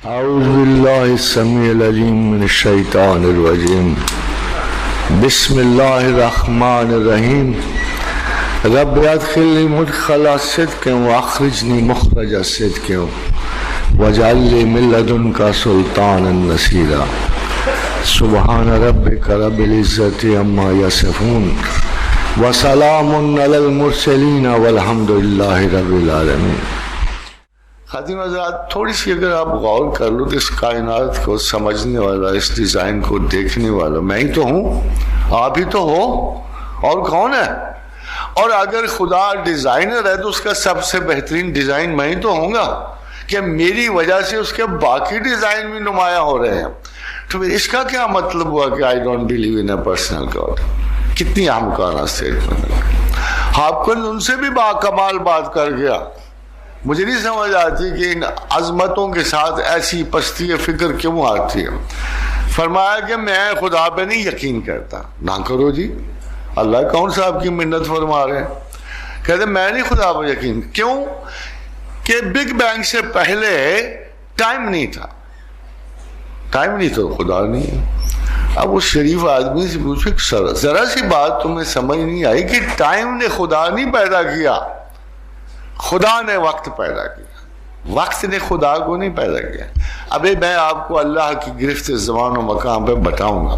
اعوذ باللہ السمیع العلیم من الشیطان الرجیم بسم اللہ الرحمن الرحیم رب ادخلنی مدخل صدق واخرجنی مخرج صدق واجعل لی من لدنک سلطانا نصیرا سبحان ربک رب العزت عما یصفون وسلام علی المرسلین والحمد للہ رب العالمین۔ خاتون حضرات، تھوڑی سی اگر آپ غور کر لو تو اس کائنات کو سمجھنے والا، اس ڈیزائن کو دیکھنے والا میں ہی تو ہوں، آپ ہی تو ہو، اور کون ہے؟ اور اگر خدا ڈیزائنر ہے تو اس کا سب سے بہترین ڈیزائن میں ہی تو ہوں گا کہ میری وجہ سے اس کے باقی ڈیزائن بھی نمایاں ہو رہے ہیں۔ تو پھر اس کا کیا مطلب ہوا کہ I don't believe in a personal God? کتنی احمقانہ اسٹیٹمنٹ۔ ہاپکن ان سے بھی باکمال بات کر گیا۔ مجھے نہیں سمجھ آتی کہ ان عظمتوں کے ساتھ ایسی پستی فکر کیوں آتی ہے۔ فرمایا کہ میں خدا پہ نہیں یقین کرتا۔ نہ کرو جی، اللہ کون سا آپ کی منت فرما رہے ہیں؟ کہتے میں نہیں خدا پہ یقین۔ کیوں؟ کہ بگ بینگ سے پہلے ٹائم نہیں تھا، ٹائم نہیں تو خدا نہیں ہے۔ اب اس شریف آدمی سے پوچھو، ذرا سی بات تمہیں سمجھ نہیں آئی کہ ٹائم نے خدا نہیں پیدا کیا، خدا نے وقت پیدا کیا، وقت نے خدا کو نہیں پیدا کیا۔ ابھی میں آپ کو اللہ کی گرفت زمان و مقام پہ بتاؤں گا،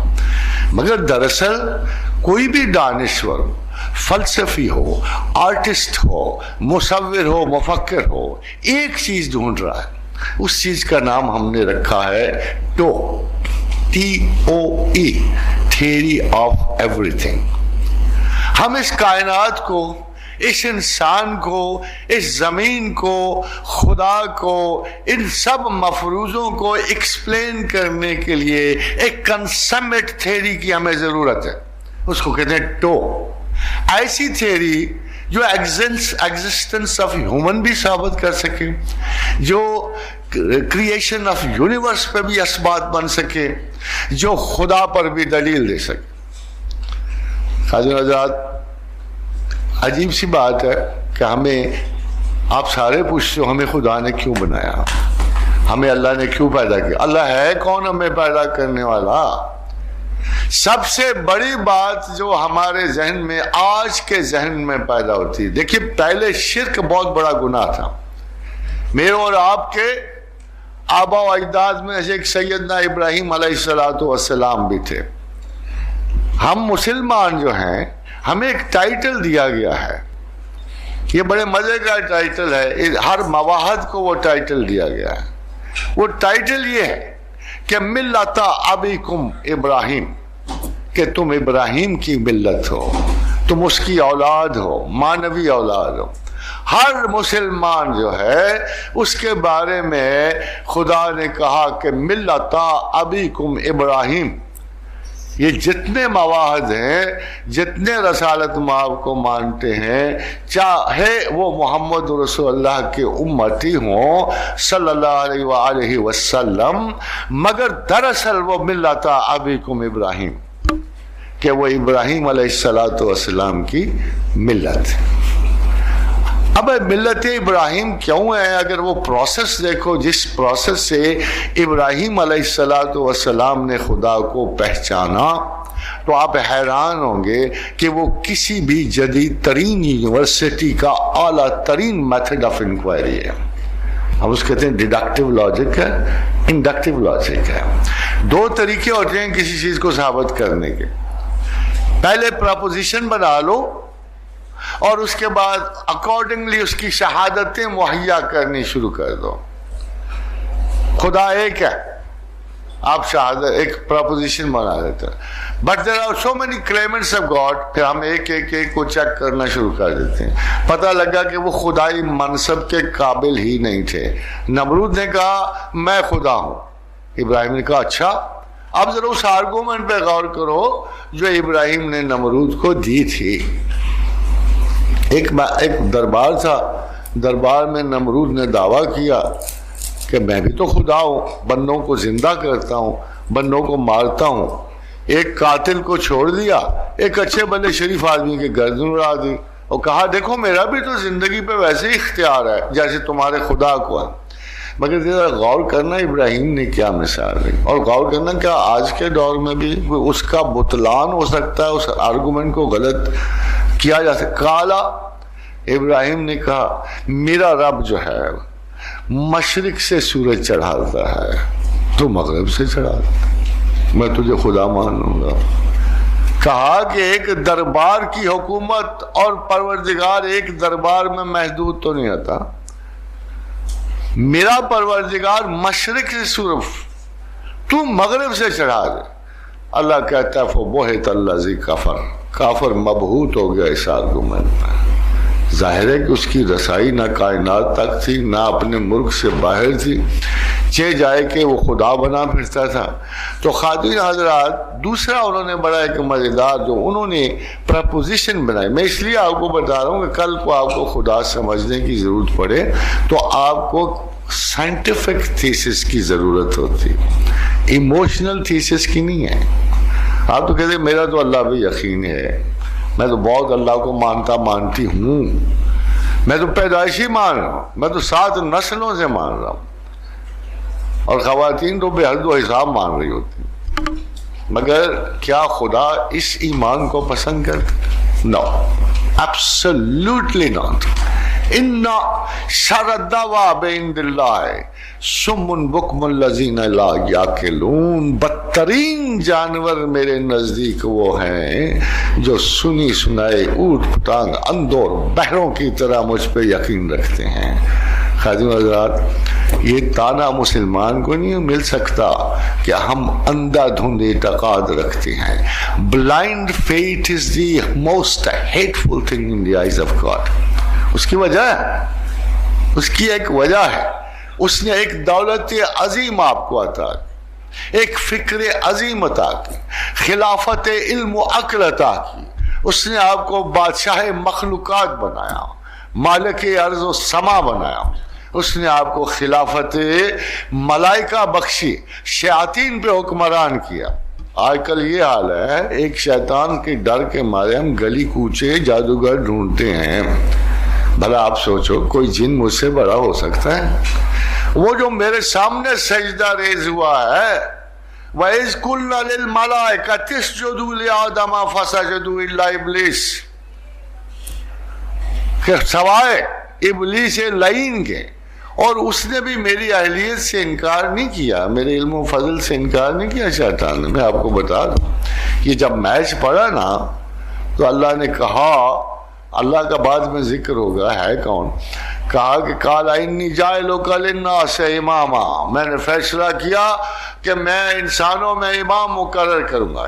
مگر دراصل کوئی بھی دانشور ہو، فلسفی ہو، آرٹسٹ ہو، مصور ہو، مفکر ہو، ایک چیز ڈھونڈ رہا ہے۔ اس چیز کا نام ہم نے رکھا ہے TOE، theory of every thing. ہم اس کائنات کو، اس انسان کو، اس زمین کو، خدا کو، ان سب مفروضوں کو ایکسپلین کرنے کے لیے ایک کنسمٹ تھیوری کی ہمیں ضرورت ہے۔ اس کو کہتے ہیں ٹو۔ ایسی تھیوری جو ایگزسٹنس آف ہیومن بھی ثابت کر سکے، جو کریشن آف یونیورس پہ بھی اثبات بن سکے، جو خدا پر بھی دلیل دے سکے۔ حاضرین حضرات، عجیب سی بات ہے کہ ہمیں، آپ سارے پوچھتے ہو ہمیں خدا نے کیوں بنایا، ہمیں اللہ نے کیوں پیدا کیا؟ اللہ ہے کون ہمیں پیدا کرنے والا؟ سب سے بڑی بات جو ہمارے ذہن میں، آج کے ذہن میں پیدا ہوتی ہے، دیکھیے پہلے شرک بہت بڑا گناہ تھا۔ میرے اور آپ کے آبا و اجداد میں ایک سیدنا ابراہیم علیہ السلام بھی تھے۔ ہم مسلمان جو ہیں، ہمیں ایک ٹائٹل دیا گیا ہے، یہ بڑے مزے کا ٹائٹل ہے، ہر مواحد کو وہ ٹائٹل دیا گیا ہے۔ وہ ٹائٹل یہ ہے کہ ملت ابیکم ابراہیم، کہ تم ابراہیم کی ملت ہو، تم اس کی اولاد ہو، مانوی اولاد ہو۔ ہر مسلمان جو ہے اس کے بارے میں خدا نے کہا کہ ملت ابیکم ابراہیم۔ یہ جتنے مواحد ہیں، جتنے رسالت مآب کو مانتے ہیں، چاہے وہ محمد رسول اللہ کے امتی ہوں صلی اللہ علیہ وآلہ وسلم، مگر دراصل وہ ملت ابیکم ابراہیم، کہ وہ ابراہیم علیہ السلام کی ملت۔ اب ملت ابراہیم کیوں ہے؟ اگر وہ پروسیس دیکھو، جس پروسیس سے ابراہیم علیہ السلام نے خدا کو پہچانا، تو آپ حیران ہوں گے کہ وہ کسی بھی جدید ترین یونیورسٹی کا اعلیٰ ترین میتھڈ آف انکوائری ہے۔ ہم اس کہتے ہیں ڈیڈکٹیو لاجک ہے، انڈکٹیو لاجک ہے۔ دو طریقے ہوتے ہیں کسی چیز کو ثابت کرنے کے۔ پہلے پراپوزیشن بنا لو اور اس کے بعد اکارڈنگلی اس کی شہادتیں مہیا کرنی شروع کر دو۔ خدا ایک ہے، آپ شہادت ایک پراپوزیشن بنا دیتے ہیں، but there are so many claimants of God, پھر ہم ایک کو چیک کرنا شروع کر دیتے ہیں۔ پتہ لگا کہ وہ خدائی منصب کے قابل ہی نہیں تھے۔ نمرود نے کہا میں خدا ہوں، ابراہیم نے کہا اچھا۔ اب ذرا اس آرگومنٹ پہ غور کرو جو ابراہیم نے نمرود کو دی تھی۔ ایک دربار تھا، دربار میں نمرود نے دعویٰ کیا کہ میں بھی تو خدا ہوں، بندوں کو زندہ کرتا ہوں، بندوں کو مارتا ہوں۔ ایک قاتل کو چھوڑ دیا، ایک اچھے بھلے شریف آدمی کے گردن اڑا دی، اور کہا دیکھو میرا بھی تو زندگی پہ ویسے ہی اختیار ہے جیسے تمہارے خدا کو ہے۔ مگر ذرا غور کرنا ابراہیم نے کیا مثال دی، اور غور کرنا کیا آج کے دور میں بھی اس کا بطلان ہو سکتا ہے، اس آرگومنٹ کو غلط کیا جا سکتا۔ کالا، ابراہیم نے کہا میرا رب جو ہے مشرق سے سورج چڑھاتا ہے تو مغرب سے چڑھاتا ہے، میں تجھے خدا مان لوں گا۔ کہا کہ ایک دربار کی حکومت اور پروردگار ایک دربار میں محدود تو نہیں ہوتا، میرا پروردگار مشرق سے سورج تو مغرب سے چڑھا دے۔ اللہ کہتا ہے فبہت الذی کفر، کافر مبہوت ہو گیا اس آرگومنٹ میں۔ ظاہر ہے کہ اس کی رسائی نہ کائنات تک تھی نہ اپنے ملک سے باہر تھی، چہ جائے کہ وہ خدا بنا پھرتا تھا۔ تو خواتین حضرات، دوسرا انہوں نے بڑا ایک مزیدار جو انہوں نے پرپوزیشن بنائی، میں اس لیے آپ کو بتا رہا ہوں کہ کل کو آپ کو خدا سمجھنے کی ضرورت پڑے تو آپ کو سائنٹیفک تھیسس کی ضرورت ہوتی، ایموشنل تھیسس کی نہیں ہے۔ آپ تو کہتے ہیں میرا تو اللہ پہ یقین ہے، میں تو بہت اللہ کو مانتی ہوں، میں تو پیدائشی مان رہا ہوں، میں تو 7 نسلوں سے مان رہا ہوں، اور خواتین تو بے حد و حساب مان رہی ہوتی، مگر کیا خدا اس ایمان کو پسند کرتا؟ نو، ایبسلیوٹلی ناٹ۔ ان شر الدواب عند اللہ صم بکم الذین لا یعقلون، بدترین جانور میرے نزدیک وہ ہیں جو سنی سنائے اوٹ پٹانگ اندور بہروں کی طرح مجھ پہ یقین رکھتے ہیں۔ خادم حضرات، یہ تانا مسلمان کو نہیں مل سکتا کہ ہم اندھا دھند اعتقاد رکھتے ہیں۔ Blind faith is the most hateful thing in the eyes of God. اس کی وجہ ہے، اس کی ایک وجہ ہے، اس نے ایک دولت عظیم آپ کو عطا کی، ایک فکر عظیم عطا کی، خلافت علم و عقل عطا کی، اس نے آپ کو بادشاہ مخلوقات بنایا، مالک ارض و سما بنایا، اس نے آپ کو خلافت ملائکہ بخشی، شیاطین پہ حکمران کیا۔ آج کل یہ حال ہے، ایک شیطان کے ڈر کے مارے ہم گلی کوچے جادوگر ڈھونڈتے ہیں۔ بھلا آپ سوچو کوئی جن مجھ سے بڑا ہو سکتا ہے؟ وہ جو میرے سامنے سجدہ ریز ہوا ہے، وَإِذْ قُلْنَا لِلْمَلَائِكَةِ اسْجُدُوا لِآدَمَ فَسَجَدُوا إِلَّا إِبْلِيسَ، کہ سوائے ابلیس لعین کے، اور اس نے بھی میری اہلیت سے انکار نہیں کیا، میرے علم و فضل سے انکار نہیں کیا شیطان نے۔ میں آپ کو بتا دوں، یہ جب میچ پڑا نا تو اللہ نے کہا، اللہ کا بعد میں ذکر ہوگا، ہے کون؟ کہا کہ قال انی جاعلک للناس اماما، میں نے فیصلہ کیا کہ میں انسانوں میں امام مقرر کروں گا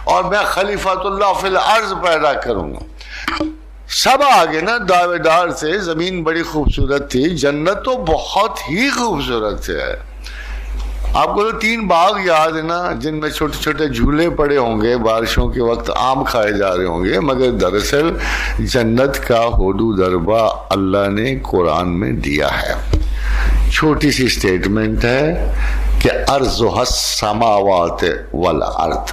اور میں خلیفۃ اللہ فی الارض پیدا کروں گا۔ سب آگے نا دعوے دار تھے، زمین بڑی خوبصورت تھی، جنت تو بہت ہی خوبصورت ہے۔ آپ کو تو 3 باغ یاد ہے نا جن میں چھوٹے چھوٹے جھولے پڑے ہوں گے، بارشوں کے وقت آم کھائے جا رہے ہوں گے، مگر دراصل جنت کا حدود اربع اللہ نے قرآن میں دیا ہے۔ چھوٹی سی سٹیٹمنٹ ہے کہ ارضها السماوات والارض،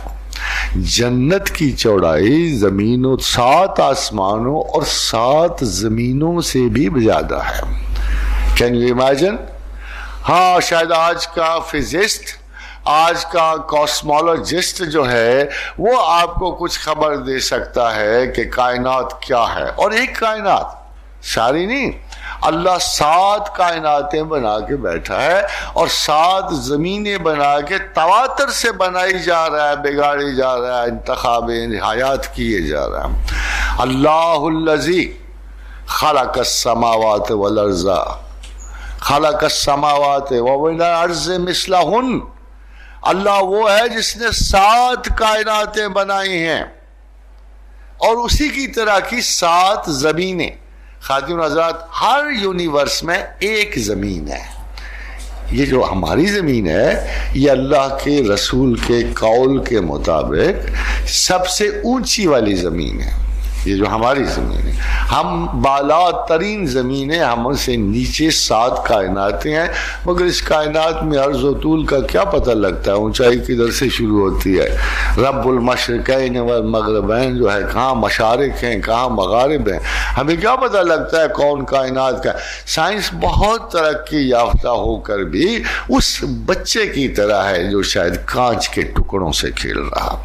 جنت کی چوڑائی زمین و 7 آسمانوں اور 7 زمینوں سے بھی زیادہ ہے۔ Can you imagine? ہاں، شاید آج کا فزسٹ، آج کا کاسمولوجسٹ جو ہے وہ آپ کو کچھ خبر دے سکتا ہے کہ کائنات کیا ہے، اور ایک کائنات، ساری نہیں، اللہ 7 کائناتیں بنا کے بیٹھا ہے اور 7 زمینیں بنا کے تواتر سے بنائی جا رہا ہے، بگاڑی جا رہا ہے، انتخاب حیات کیے جا رہا ہے۔ اللہ الذی خلق السماوات والارض، خلق السماوات ومن الارض مثلہن، اللہ وہ ہے جس نے 7 کائناتیں بنائی ہیں اور اسی کی طرح کی 7 زمینیں۔ خاتون حضرات، ہر یونیورس میں ایک زمین ہے۔ یہ جو ہماری زمین ہے یہ اللہ کے رسول کے قول کے مطابق سب سے اونچی والی زمین ہے۔ یہ جو ہماری زمین ہے، ہم بالا ترین زمین ہے، ہم سے نیچے 7 کائناتیں ہیں، مگر اس کائنات میں عرض و طول کا کیا پتہ لگتا ہے، اونچائی کدھر سے شروع ہوتی ہے؟ رب المشرقین والمغربین جو ہے، کہاں مشارق ہیں کہاں مغارب ہیں، ہمیں کیا پتہ لگتا ہے کون کائنات کا؟ سائنس بہت ترقی یافتہ ہو کر بھی اس بچے کی طرح ہے جو شاید کانچ کے ٹکڑوں سے کھیل رہا۔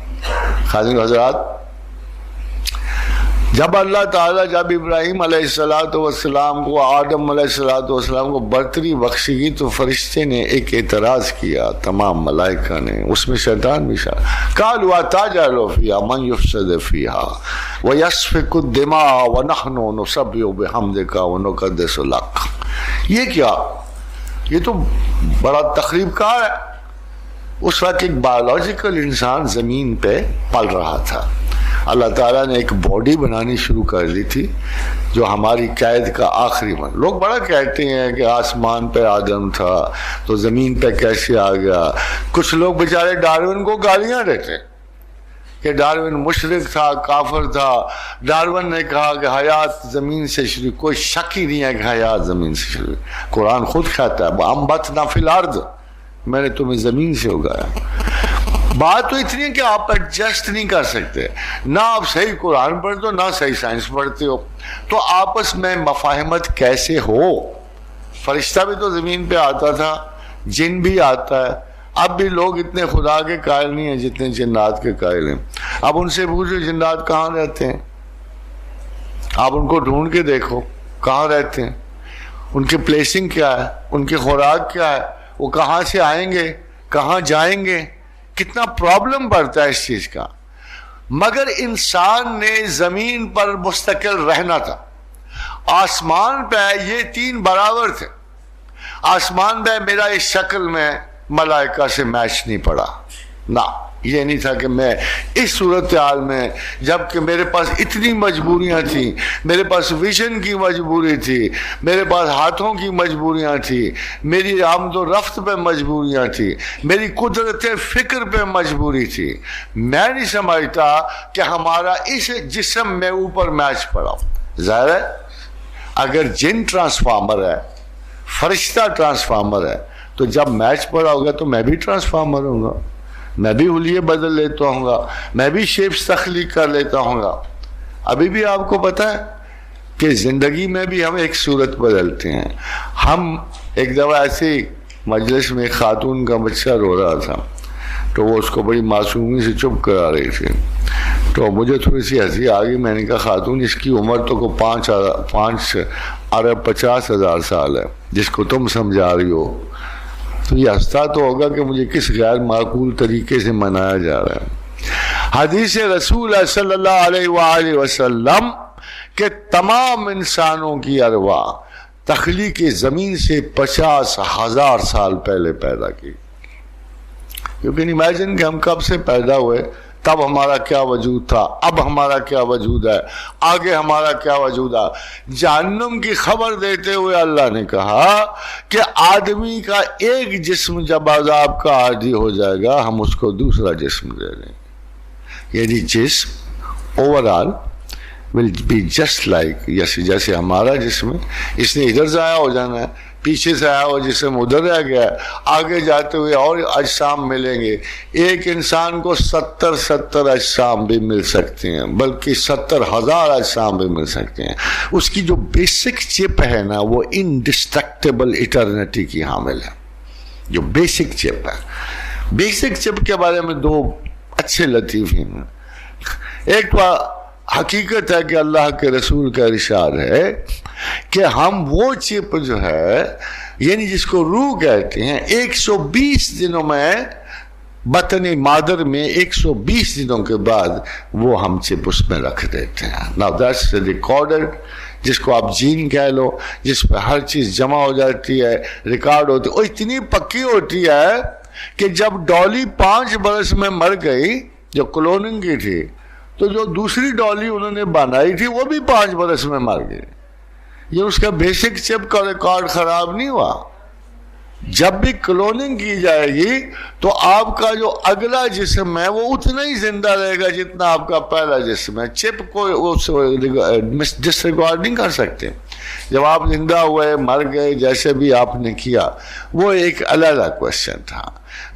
حاضرین حضرات، جب اللہ تعالیٰ جب ابراہیم علیہ السلام کو، آدم علیہ السلام کو برتری بخشی گی تو فرشتے نے ایک اعتراض کیا، تمام ملائکہ نے، اس میں شیطان بھی شامل، قالوا اتجعل فیہا من یفسد فیہا ویسفک الدماء ونحن نسبح بحمدک ونقدس لک۔ یہ کیا؟ یہ تو بڑا تخریب کار ہے۔ اس وقت ایک بایولوجیکل انسان زمین پہ پل رہا تھا، اللہ تعالیٰ نے ایک باڈی بنانی شروع کر دی تھی جو ہماری قید کا آخری من۔ لوگ بڑا کہتے ہیں کہ آسمان پہ آدم تھا تو زمین پہ کیسے آ گیا۔ کچھ لوگ بیچارے ڈارون کو گالیاں دیتے کہ ڈارون مشرک تھا، کافر تھا۔ ڈارون نے کہا کہ حیات زمین سے شروع، کوئی شک ہی نہیں ہے کہ حیات زمین سے شروع۔ قرآن خود کہتا ہے وَأَنبَتْنَا فِي الْأَرْضِ، میں نے تمہیں زمین سے اگایا۔ بات تو اتنی ہے کہ آپ ایڈجسٹ نہیں کر سکتے، نہ آپ صحیح قرآن پڑھتے ہو نہ صحیح سائنس پڑھتے ہو، تو آپس میں مفاہمت کیسے ہو؟ فرشتہ بھی تو زمین پہ آتا تھا، جن بھی آتا ہے۔ اب بھی لوگ اتنے خدا کے قائل نہیں ہیں جتنے جنات کے قائل ہیں۔ اب ان سے پوچھو جنات کہاں رہتے ہیں، آپ ان کو ڈھونڈ کے دیکھو کہاں رہتے ہیں، ان کی پلیسنگ کیا ہے، ان کی خوراک کیا ہے، وہ کہاں سے آئیں گے کہاں جائیں گے، کتنا پرابلم پڑتا ہے اس چیز کا۔ مگر انسان نے زمین پر مستقل رہنا تھا، آسمان پہ یہ 3 برابر تھے۔ آسمان پہ میرا اس شکل میں ملائکہ سے میچ نہیں پڑا، نہ یہ نہیں تھا کہ میں اس صورتحال میں، جبکہ میرے پاس اتنی مجبوریاں تھیں، میرے پاس ویژن کی مجبوری تھی، میرے پاس ہاتھوں کی مجبوریاں تھی، میری آمد و رفت پہ مجبوریاں تھی، میری قدرت فکر پہ مجبوری تھی۔ میں نہیں سمجھتا کہ ہمارا اس جسم میں اوپر میچ پڑا۔ ظاہر ہے اگر جن ٹرانسفارمر ہے، فرشتہ ٹرانسفارمر ہے، تو جب میچ پڑا ہوگا تو میں بھی ٹرانسفارمر ہوں گا، میں بھی حلیے بدل لیتا ہوں گا، میں بھی شیپس تخلیق کر لیتا ہوں گا۔ ابھی بھی آپ کو پتہ ہے کہ زندگی میں بھی ہم ایک صورت بدلتے ہیں۔ ہم ایک دفعہ ایسی مجلس میں خاتون کا بچہ رو رہا تھا تو وہ اس کو بڑی معصومی سے چپ کرا رہی تھی، تو مجھے تھوڑی سی ہنسی آ گئی۔ میں نے کہا خاتون اس کی عمر تو کو 5 ارب 50,000 سال ہے جس کو تم سمجھا رہی ہو، تو یہ ہنستا تو ہوگا کہ مجھے کس غیر معقول طریقے سے منایا جا رہا ہے۔ حدیث رسول صلی اللہ علیہ وآلہ وسلم کہ تمام انسانوں کی ارواح تخلیق زمین سے 50,000 سال پہلے پیدا کی۔ You can imagine کہ ہم کب سے پیدا ہوئے، تب ہمارا کیا وجود تھا، اب ہمارا کیا وجود ہے، آگے ہمارا کیا وجود ہے۔ جہنم کی خبر دیتے ہوئے اللہ نے کہا کہ آدمی کا ایک جسم جب عذاب کا عادی ہو جائے گا ہم اس کو دوسرا جسم دے دیں گے، یعنی جسم overall will be just like جیسے ہمارا جسم ہے، اس نے ادھر ضائع ہو جانا ہے، پیچھے سے آیا ہوا جسم ادھر رہ گیا ہے، آگے جاتے ہوئے اور اجسام ملیں گے۔ ایک انسان کو 70 اجسام بھی مل سکتے ہیں، بلکہ 70,000 اجسام بھی مل سکتے ہیں۔ اس کی جو بیسک چپ ہے نا وہ انڈسٹرکٹیبل ایٹرنیٹی کی حامل ہے، جو بیسک چپ ہے۔ بیسک چپ کے بارے میں 2 اچھے لطیفے ہیں۔ ایک تو حقیقت ہے کہ اللہ کے رسول کا ارشاد ہے کہ ہم وہ چپ جو ہے یعنی جس کو روح کہتے ہیں 120 دنوں میں بطن مادر میں 120 دنوں کے بعد وہ ہم چپ اس میں رکھ دیتے ہیں۔ Now that's recorded، جس کو آپ جین کہہ لو، جس پہ ہر چیز جمع ہو جاتی ہے، ریکارڈ ہوتی ہے، اور اتنی پکی ہوتی ہے کہ جب ڈالی 5 برس میں مر گئی جو کلوننگ کی تھی، تو جو دوسری ڈالی انہوں نے بنائی تھی وہ بھی 5 برس میں مر گئی۔ یہ اس کا بیسک چپ کا ریکارڈ خراب نہیں ہوا، جب بھی کلوننگ کی جائے گی تو آپ کا جو اگلا جسم ہے وہ اتنا ہی زندہ رہے گا جتنا آپ کا پہلا جسم ہے. چپ کو ڈس ریگارڈ نہیں کر سکتے. جب آپ زندہ ہوئے مر گئے جیسے بھی آپ نے کیا وہ ایک علیحدہ کوشچن تھا،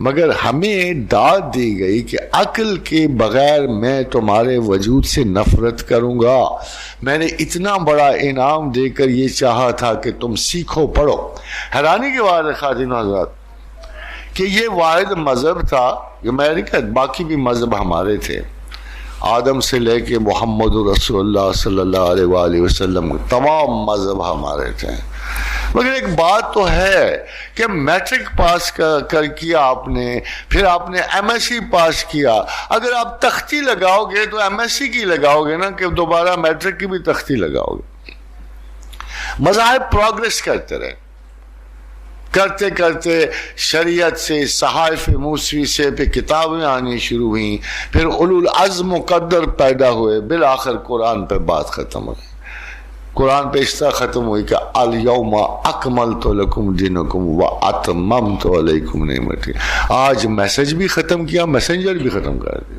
مگر ہمیں داد دی گئی کہ عقل کے بغیر میں تمہارے وجود سے نفرت کروں گا. میں نے اتنا بڑا انعام دے کر یہ چاہا تھا کہ تم سیکھو پڑھو. حیرانی کی بات ہے خواتین و حضرات کہ یہ واحد مذہب تھا، یہ میں نہیں کہتا باقی بھی مذہب ہمارے تھے، آدم سے لے کے محمد رسول اللہ صلی اللہ علیہ وآلہ وسلم تمام مذہب ہمارے تھے. مگر ایک بات تو ہے کہ میٹرک پاس کر کیا آپ نے، پھر آپ نے ایم ایس سی پاس کیا. اگر آپ تختی لگاؤ گے تو ایم ایس سی کی لگاؤ گے نا کہ دوبارہ میٹرک کی بھی تختی لگاؤ گے. مذاہب پروگریس کرتے رہے، کرتے کرتے شریعت سے صحائف موسوی سے پھر کتابیں آنی شروع ہوئیں، پھر اولو العزم مقدر پیدا ہوئے، بالآخر قرآن پہ بات ختم ہوئی. قرآن پہ اس طرح ختم ہوئی کہ الیوم اکملت لکم دینکم واتممت علیکم نعمتی. آج میسج بھی ختم کیا، میسنجر بھی ختم کر دیا.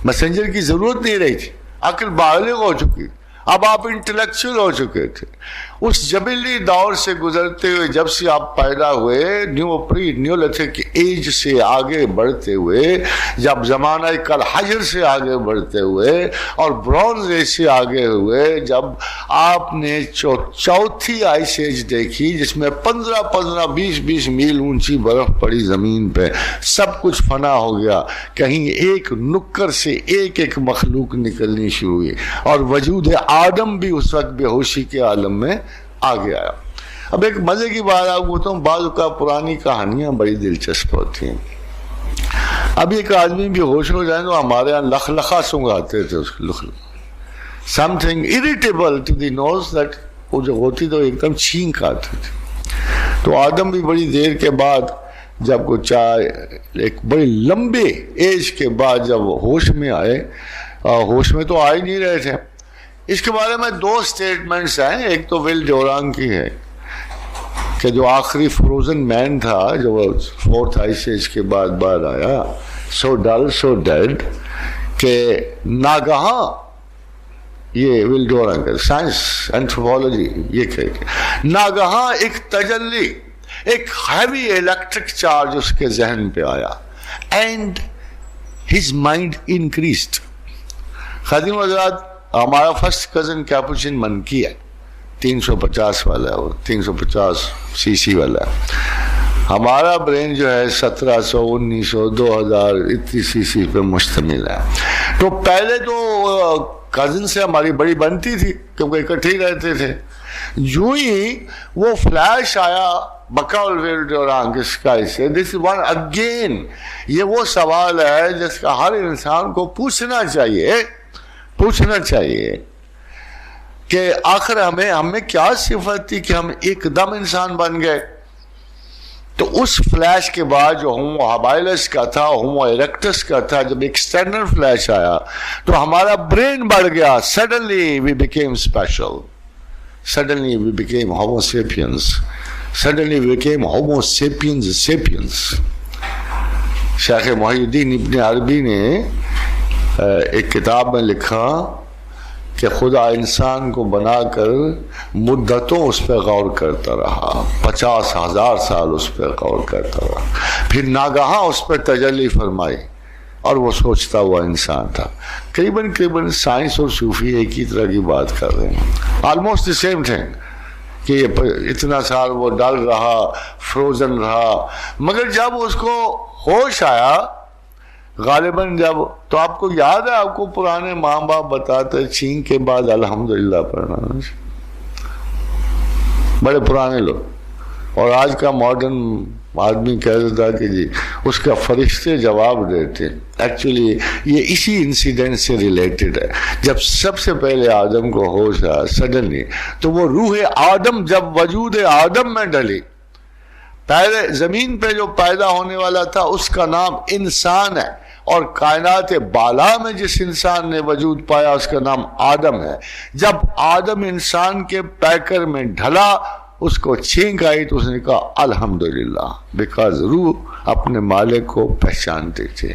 میسنجر کی ضرورت نہیں رہی تھی، عقل بالغ ہو چکی، اب آپ انٹلیکچوئل ہو چکے تھے. اس جبلی دور سے گزرتے ہوئے جب سے آپ پیدا ہوئے، نیولتھک ایج سے آگے بڑھتے ہوئے، جب زمانہ کل حجر سے آگے بڑھتے ہوئے اور برونز ایج سے آگے ہوئے، جب آپ نے چوتھی آئس ایج دیکھی جس میں 15-20 میل اونچی برف پڑی زمین پہ، سب کچھ فنا ہو گیا، کہیں ایک نکر سے ایک مخلوق نکلنی شروع ہوئی اور وجود آدم بھی اس وقت بے ہوشی کے عالم میں آگے آیا. اب ایک مزے کی بات آپ کو بتاؤں، بعض کا پرانی کہانیاں بڑی دلچسپ ہوتی ہیں. اب ایک آدمی بھی ہوش ہو جائے تو ہمارے یہاں لخلخہ سنگاتے تھے، something irritable to the nose that, وہ جو ہوتی تو ایک دم چھینک آتی تھی. تو آدم بھی بڑی دیر کے بعد جب کو چائے ایک بڑی لمبے ایج کے بعد جب ہوش میں آئے، ہوش میں تو آ ہی نہیں رہے تھے. اس کے بارے میں 2 سٹیٹمنٹس ہیں. ایک تو ول ڈورانگ کی ہے کہ جو آخری فروزن مین تھا جو 4th آئس ایج کے بعد بعد آیا، سو ڈل سو ڈیڈ، کہ ناگہاں، یہ ول ڈورانگ ہے، سائنس اینتھروپولوجی یہ کہتے ہیں، ناگہاں ایک تجلی، ایک ہیوی الیکٹرک چارج اس کے ذہن پہ آیا اینڈ ہز مائنڈ انکریزڈ. خادم حضرات، ہمارا فرسٹ کزن کیپوچن منکی ہے، 350 والا ہے، وہ 350 سی سی والا ہے. ہمارا برین جو ہے 1700 1900 2000 اتنی سی سی پہ مشتمل ہے. تو پہلے تو کزن سے ہماری بڑی بنتی تھی کیونکہ اکٹھے ہی رہتے تھے. جو ہی وہ فلیش آیا بقول ول ڈورانگ اسکائی سے، دس ون اگین، یہ وہ سوال ہے جس کا ہر انسان کو پوچھنا چاہیے کہ آخر ہمیں کیا صفت تھی کہ ہم ایک دم انسان بن گئے. تو اس فلیش کے بعد جو ہومو ہابائلس کا تھا، ہومو ایرکٹس کا تھا، جب ایکسٹرنل فلیش آیا تو ہمارا برین بڑھ گیا. Suddenly we became special, suddenly we became homo sapiens, suddenly we became homo sapiens sapiens. Sheikh Mohi الدین ابن عربی نے ایک کتاب میں لکھا کہ خدا انسان کو بنا کر مدتوں اس پہ غور کرتا رہا، 50,000 سال اس پہ غور کرتا رہا، پھر ناگہاں اس پہ تجلی فرمائی اور وہ سوچتا ہوا انسان تھا. قریباً سائنس اور صوفی ایک ہی طرح کی بات کر رہے ہیں، آلموسٹ دی سیم تھنگ، کہ یہ اتنا سال وہ ڈل رہا، فروزن رہا، مگر جب اس کو ہوش آیا غالباً جب، تو آپ کو یاد ہے، آپ کو پرانے ماں باپ بتاتے چھینک کے بعد الحمدللہ پڑھنا، بڑے پرانے لوگ. اور آج کا ماڈرن آدمی کہہ دیتا کہ جی اس کا فرشتے جواب دیتے. ایکچولی یہ اسی انسیڈنٹ سے ریلیٹڈ ہے. جب سب سے پہلے آدم کو ہوش آیا سڈنلی، تو وہ روح آدم جب وجود آدم میں ڈلی، پہلے زمین پہ جو پیدا ہونے والا تھا اس کا نام انسان ہے، اور کائنات بالا میں جس انسان نے وجود پایا اس کا نام آدم ہے. جب آدم انسان کے پیکر میں ڈھلا، اس کو چھینک آئی تو اس نے کہا الحمدللہ، بیکاز روح اپنے مالک کو پہچانتے تھے۔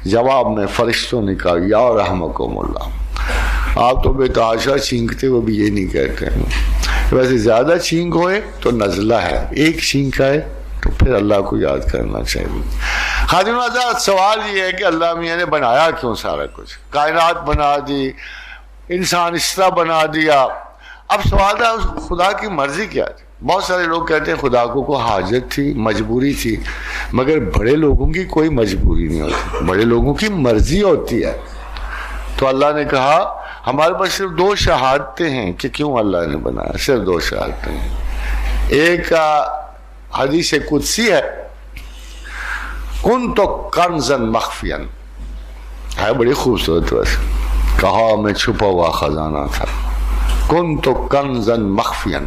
جواب میں فرشتوں نے کہا یا رحمکم اللہ، آپ تو بے تحاشا چھینکتے وہ بھی یہ نہیں کہتے ہیں، ویسے زیادہ چھینک ہوئے تو نزلہ ہے، ایک چھینک آئے تو پھر اللہ کو یاد کرنا چاہیے۔ خادم آزاد، سوال یہ ہے کہ اللہ میاں نے بنایا کیوں سارا کچھ؟ کائنات بنا دی، انسان اس طرح بنا دیا، اب سوال ہے خدا کی مرضی کیا تھی؟ بہت سارے لوگ کہتے ہیں خدا کو حاجت تھی، مجبوری تھی، مگر بڑے لوگوں کی کوئی مجبوری نہیں ہوتی، بڑے لوگوں کی مرضی ہوتی ہے۔ تو اللہ نے کہا ہمارے پاس صرف دو شہادتیں ہیں کہ کیوں اللہ نے بنایا، صرف دو شہادتیں ہیں۔ ایک حدیث قدسی ہے، کنت کنزا مخفیا، ہے بڑی خوبصورت، ویسے کہا میں چھپا ہوا خزانہ تھا، کنت کنزا مخفیا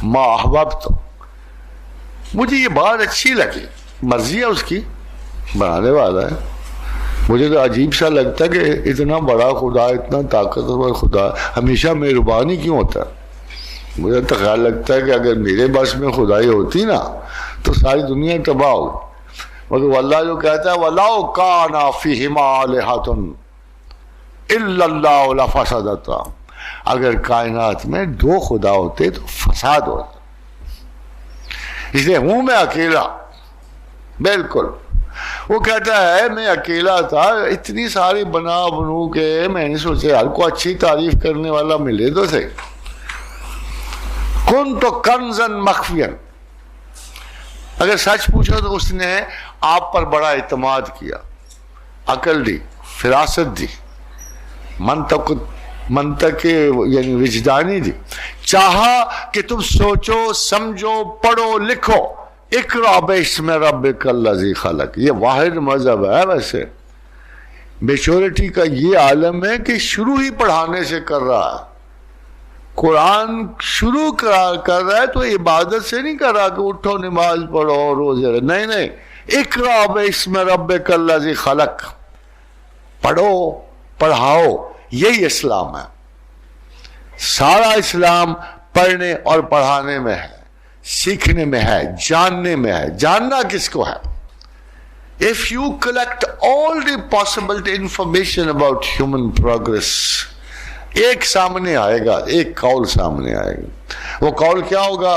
ما احببت، مجھے یہ بات اچھی لگی، مرضی ہے اس کی، بنانے والا ہے۔ مجھے تو عجیب سا لگتا ہے کہ اتنا بڑا خدا، اتنا طاقتور خدا ہمیشہ مہربانی کیوں ہوتا ہے؟ مجھے تو خیال لگتا ہے کہ اگر میرے بس میں خدائی ہوتی نا تو ساری دنیا تباہ ہو، مگر اللہ جو کہتا ہے وَلَوْ كَانَ فِيهِمَا آلِهَةٌ إِلَّا اللَّهُ لَفَسَدَتَا، اگر کائنات میں دو خدا ہوتے تو فساد ہوتا، اس لیے ہوں میں اکیلا، بالکل۔ وہ کہتا ہے میں اکیلا تھا، اتنی ساری بنو کے میں نے سوچا ہر کو اچھی تعریف کرنے والا ملے تو صحیح۔ کنت کنزا مخفیا، اگر سچ پوچھو تو اس نے آپ پر بڑا اعتماد کیا، عقل دی، فراست دی، منطق یعنی وجدانی دی، چاہا کہ تم سوچو سمجھو پڑھو لکھو، اقرأ باسم ربک الذی خلق، یہ واحد مذہب ہے ویسے، میچورٹی کا یہ عالم ہے کہ شروع ہی پڑھانے سے کر رہا ہے، قرآن شروع کر رہا ہے تو عبادت سے نہیں کر رہا کہ اٹھو نماز پڑھو روزے، نہیں نہیں، اقرأ باسم ربک الذی خلق، پڑھو پڑھاؤ، یہی اسلام ہے۔ سارا اسلام پڑھنے اور پڑھانے میں ہے، سیکھنے میں ہے، جاننے میں ہے۔ جاننا کس کو ہے؟ If you collect all the possible information about human progress، ایک سامنے آئے گا، ایک قول سامنے آئے گا، وہ قول کیا ہوگا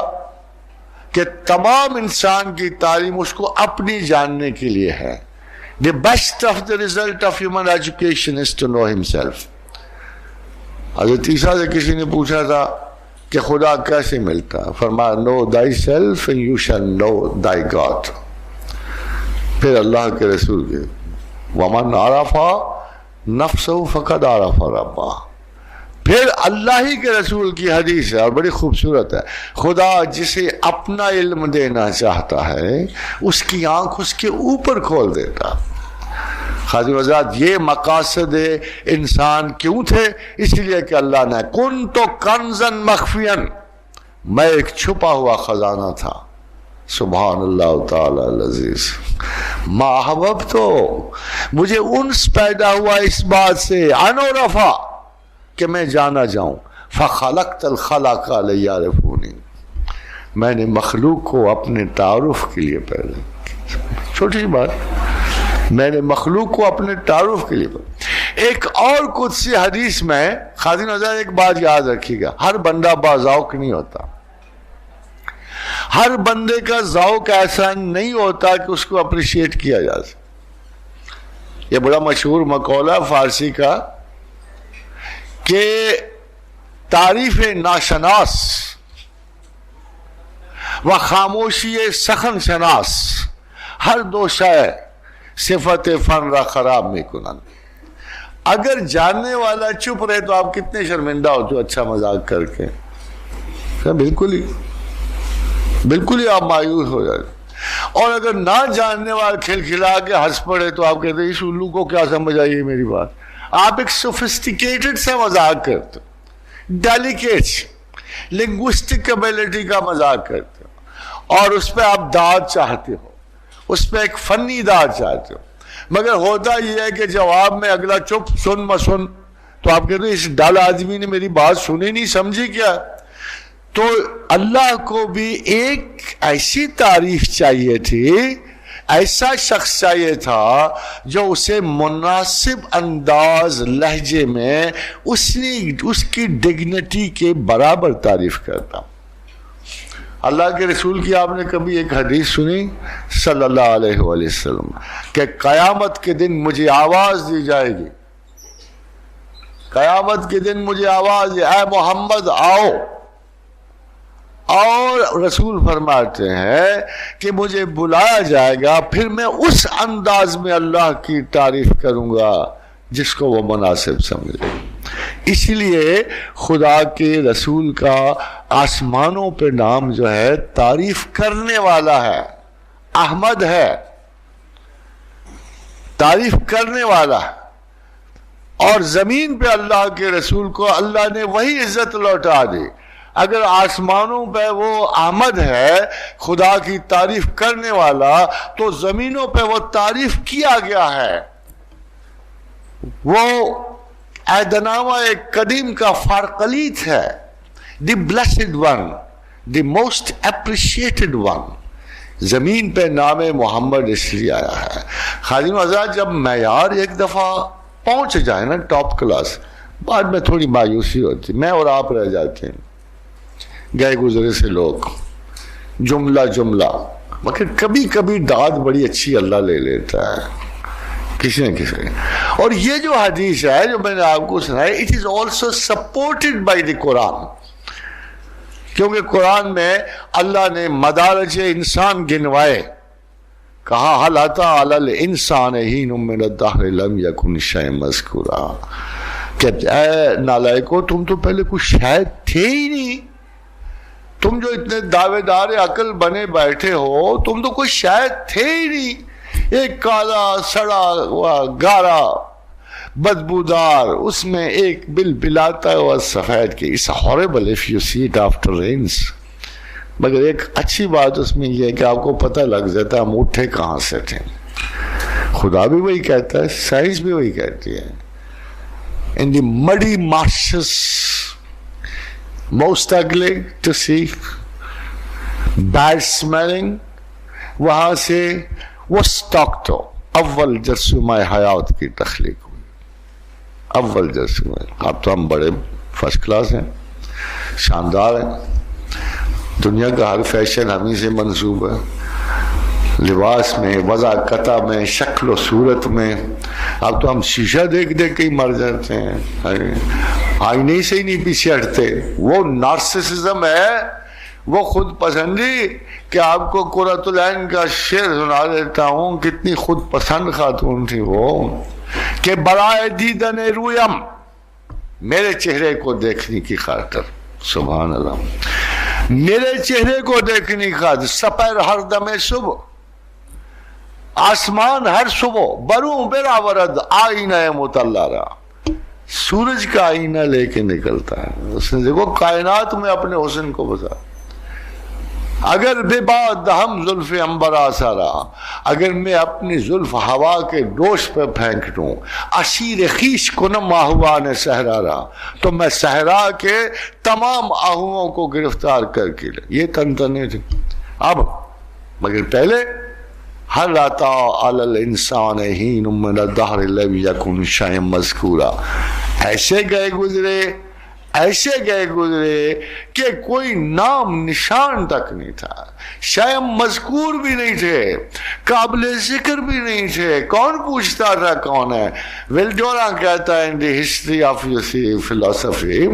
کہ تمام انسان کی تعلیم اس کو اپنی جاننے کے لیے ہے۔ The best of the result of human education is to know himself۔ حضرت عیسیٰ سے کسی نے پوچھا تھا کہ خدا کیسے ملتا، فرمایا know thyself and you shall know thy God۔ پھر اللہ کے رسول کے وَمَنْ عَرَفَ نَفْسَهُ فَقَدْ عَرَفَ رَبَّهُ، پھر اللہ ہی کے رسول کی حدیث ہے اور بڑی خوبصورت ہے، خدا جسے اپنا علم دینا چاہتا ہے اس کی آنکھ اس کے اوپر کھول دیتا۔ خادم آزاد، یہ مقاصد انسان کیوں تھے؟ اس لیے کہ اللہ نے کنت کنزا مخفیا، میں ایک چھپا ہوا خزانہ تھا، سبحان اللہ تعالی العزیز، ما احببت، مجھے انس پیدا ہوا اس بات سے، انورفا کہ میں جانا جاؤں، فخلقت الخلق لیعرفونی، میں نے مخلوق کو اپنے تعارف کے لیے پیدا، چھوٹی بات، میں نے مخلوق کو اپنے تعارف کے لیے پیدا۔ ایک اور قدسی حدیث میں خادم آزاد ایک بات یاد رکھیے گا، ہر بندہ باذوق نہیں ہوتا، ہر بندے کا ذوق ایسا نہیں ہوتا کہ اس کو اپریشیٹ کیا جا سکے۔ یہ بڑا مشہور مقولہ فارسی کا کہ تعریف ناشناس و خاموشی سخن شناس ہر دو شے صفت فن را خراب میں کنن، اگر جاننے والا چپ رہے تو آپ کتنے شرمندہ ہوتے ہو اچھا مذاق کر کے، بالکل ہی آپ مایوس ہو جائے، اور اگر نہ جاننے والا کھلکھلا کے ہنس پڑے تو آپ کہتے ہیں اس الو کو کیا سمجھ آئی ہے میری بات۔ آپ ایک سوفسٹیکیٹڈ سے مذاق کرتے، ڈیلیکیٹ لنگوسٹک ایبلٹی کا مذاق کرتے اور اس پہ آپ داد چاہتے ہو، اس پہ ایک فنی داد چاہتے ہو، مگر ہوتا یہ ہے کہ جواب میں اگلا چپ سن مسن، تو آپ کہتے ہیں اس ڈال آدمی نے میری بات سنی نہیں سمجھی کیا، تو اللہ کو بھی ایک ایسی تعریف چاہیے تھی، ایسا شخص چاہیے تھا جو اسے مناسب انداز لہجے میں اس کی ڈگنیٹی کے برابر تعریف کرتا۔ اللہ کے رسول کی آپ نے کبھی ایک حدیث سنی صلی اللہ علیہ وآلہ وسلم کہ قیامت کے دن مجھے آواز دی جائے گی، قیامت کے دن مجھے آواز دی، اے محمد آؤ، اور رسول فرماتے ہیں کہ مجھے بلایا جائے گا، پھر میں اس انداز میں اللہ کی تعریف کروں گا جس کو وہ مناسب سمجھے۔ اس لیے خدا کے رسول کا آسمانوں پہ نام جو ہے تعریف کرنے والا ہے، احمد ہے، تعریف کرنے والا ہے، اور زمین پہ اللہ کے رسول کو اللہ نے وہی عزت لوٹا دی۔ اگر آسمانوں پہ وہ احمد ہے، خدا کی تعریف کرنے والا، تو زمینوں پہ وہ تعریف کیا گیا ہے۔ وہ عہدنامہ ایک قدیم کا فارقلیت ہے، the blessed one, the most appreciated one. زمین پہ نام محمد اس لیے آیا ہے۔ خادم حضرات، جب معیار ایک دفعہ پہنچ جائے نا ٹاپ کلاس، بعد میں تھوڑی مایوسی ہوتی، میں اور آپ رہ جاتے ہیں، گئے گزرے سے لوگ جملہ، مگر کبھی کبھی داد بڑی اچھی اللہ لے لیتا ہے کسی نہ کسی۔ اور یہ جو حدیث ہے جو میں نے آپ کو سنائی، it is also supported by the Quran, کیونکہ قرآن میں اللہ نے مدارج انسان گنوائے، کہا حل اتی علی الانسان حین من الدہر لم یکن شیئا مذکورا، کہ اے نالائکو تم تو پہلے کچھ شاید تھے ہی نہیں، تم جو اتنے دعوے دار عقل بنے بیٹھے ہو، تم تو کوئی شاید تھے ہی نہیں، ایک کالا سڑا ہوا گارا بدبودار، اس میں ایک بل بلاتا ہوا سفید کی، it's horrible if you see it after rains۔ مگر ایک اچھی بات اس میں یہ ہے کہ آپ کو پتہ لگ جاتا ہے ہم اٹھے کہاں سے تھے۔ خدا بھی وہی کہتا ہے، سائنس بھی وہی کہتی ہے، in the muddy marshes most ugly to see, bad smelling، وہاں سے وسطاقتو اول جرثومہ حیات کی تخلیق ہوئی، اول جرثومہ۔ اب تو ہم بڑے فرسٹ کلاس ہیں، شاندار ہیں، دنیا کا ہر فیشن ہمیں سے منسوب ہے، لباس میں، وضاقتہ میں، شکل و صورت میں۔ اب تو ہم شیشہ دیکھ دیکھ کے ہی مر جاتے ہیں، آئینے سے ہی نہیں پیچھے ہٹتے۔ وہ نارسسزم ہے، وہ خود پسندی، کہ آپ کو قرۃ العین کا شعر سنا دیتا ہوں، کتنی خود پسند خاتون تھی وہ، کہ برائے دیدن رویم، میرے چہرے کو دیکھنے کی خاطر، سبحان اللہ، میرے چہرے کو دیکھنے کی خاطر، سپر ہر دم صبح، آسمان ہر صبح، بروں برا ورد آئینہ مطلع، سورج کا آئینہ لے کے نکلتا ہے، اس نے دیکھو کائنات میں اپنے حسن کو بتا۔ اگر بے باد ہم زلف انبرا سارا، اگر میں اپنی زلف ہوا کے ڈوش پہ پھینک دوں، اسیر خیش کنم آہوان صحرا، تو میں صحرا کے تمام آہوؤں کو گرفتار کر کے لے۔ یہ تنتنے تھے اب، مگر پہلے حل اتی علی الانسان حین من الدہر لم یکن شیئا مذکورا، ایسے گئے گزرے کہ کوئی نام نشان تک نہیں تھا، شاید مذکور بھی نہیں تھے، قابل ذکر بھی نہیں تھے، کون پوچھتا تھا کون ہے۔ ویلڈورا کہتا ہے ان دی ہسٹری آف فلسفی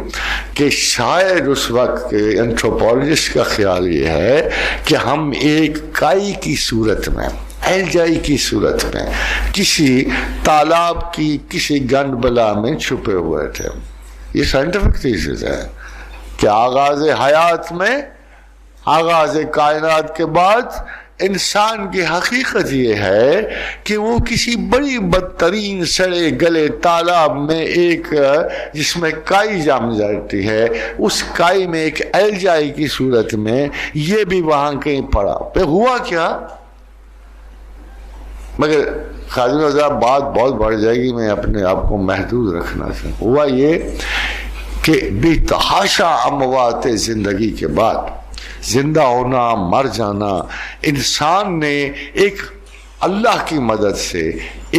کہ شاید اس وقت کے اینتھروپولوجسٹ کا خیال یہ ہے کہ ہم ایک کائی کی صورت میں، الجائی کی صورت میں، کسی تالاب کی کسی گند بلا میں چھپے ہوئے تھے۔ یہ سائنٹیفک تھیسس ہے کہ آغاز حیات میں، آغاز کائنات کے بعد انسان کی حقیقت یہ ہے کہ وہ کسی بڑی بدترین سڑے گلے تالاب میں ایک، جس میں کائی جم جاتی ہے، اس کائی میں ایک الجائی کی صورت میں، یہ بھی وہاں کہیں پڑا۔ پہ ہوا کیا؟ مگر خادم حضرات بات بہت بڑھ جائے گی، میں اپنے آپ کو محدود رکھنا چاہوں۔ ہوا یہ کہ بے تحاشا اموات زندگی کے بعد زندہ ہونا مر جانا، انسان نے ایک اللہ کی مدد سے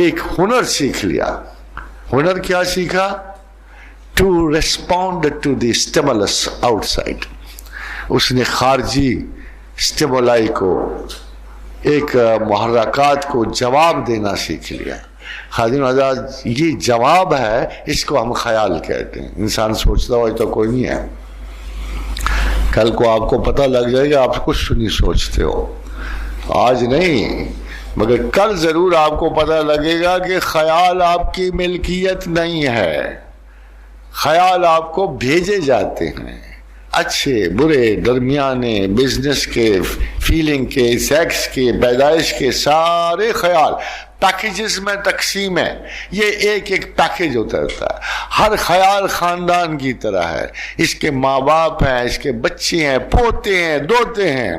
ایک ہنر سیکھ لیا. ہنر کیا سیکھا؟ To respond to the stimulus outside. اس نے خارجی اسٹیمولائی کو، ایک محرکات کو جواب دینا سیکھ لیا. خادم آزاد، یہ جواب ہے، اس کو ہم خیال کہتے ہیں. انسان سوچتا ہو تو کوئی نہیں ہے، کل کو آپ کو پتہ لگ جائے گا آپ کچھ نہیں سوچتے ہو. آج نہیں مگر کل ضرور آپ کو پتہ لگے گا کہ خیال آپ کی ملکیت نہیں ہے. خیال آپ کو بھیجے جاتے ہیں، اچھے برے درمیانے، بزنس کے، فیلنگ کے، سیکس کے، پیدائش کے، سارے خیال پیکیجز میں تقسیم ہے. یہ ایک ایک پیکیج ہوتا ہے. ہر خیال خاندان کی طرح ہے. اس کے ماں باپ ہیں، اس کے بچے ہیں، پوتے ہیں، دوتے ہیں.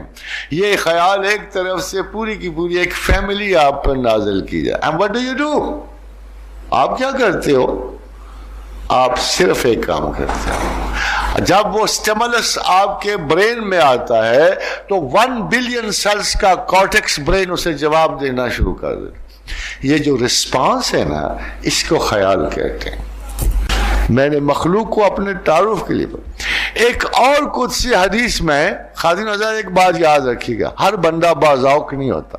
یہ خیال ایک طرف سے پوری کی پوری ایک فیملی آپ پر نازل کی جائے. And what do you do؟ آپ کیا کرتے ہو؟ آپ صرف ایک کام کرتے ہیں. جب وہ سٹیمولس آپ کے برین میں آتا ہے تو 1 بلین سیلز کا کارٹیکس برین اسے جواب دینا شروع کر دیتا. یہ جو رسپانس ہے نا، اس کو خیال کہتے ہیں. میں نے مخلوق کو اپنے تعارف کے لیے ایک اور قدسی حدیث میں خادم آزاد ایک بات یاد رکھیے گا، ہر بندہ باذوق نہیں ہوتا.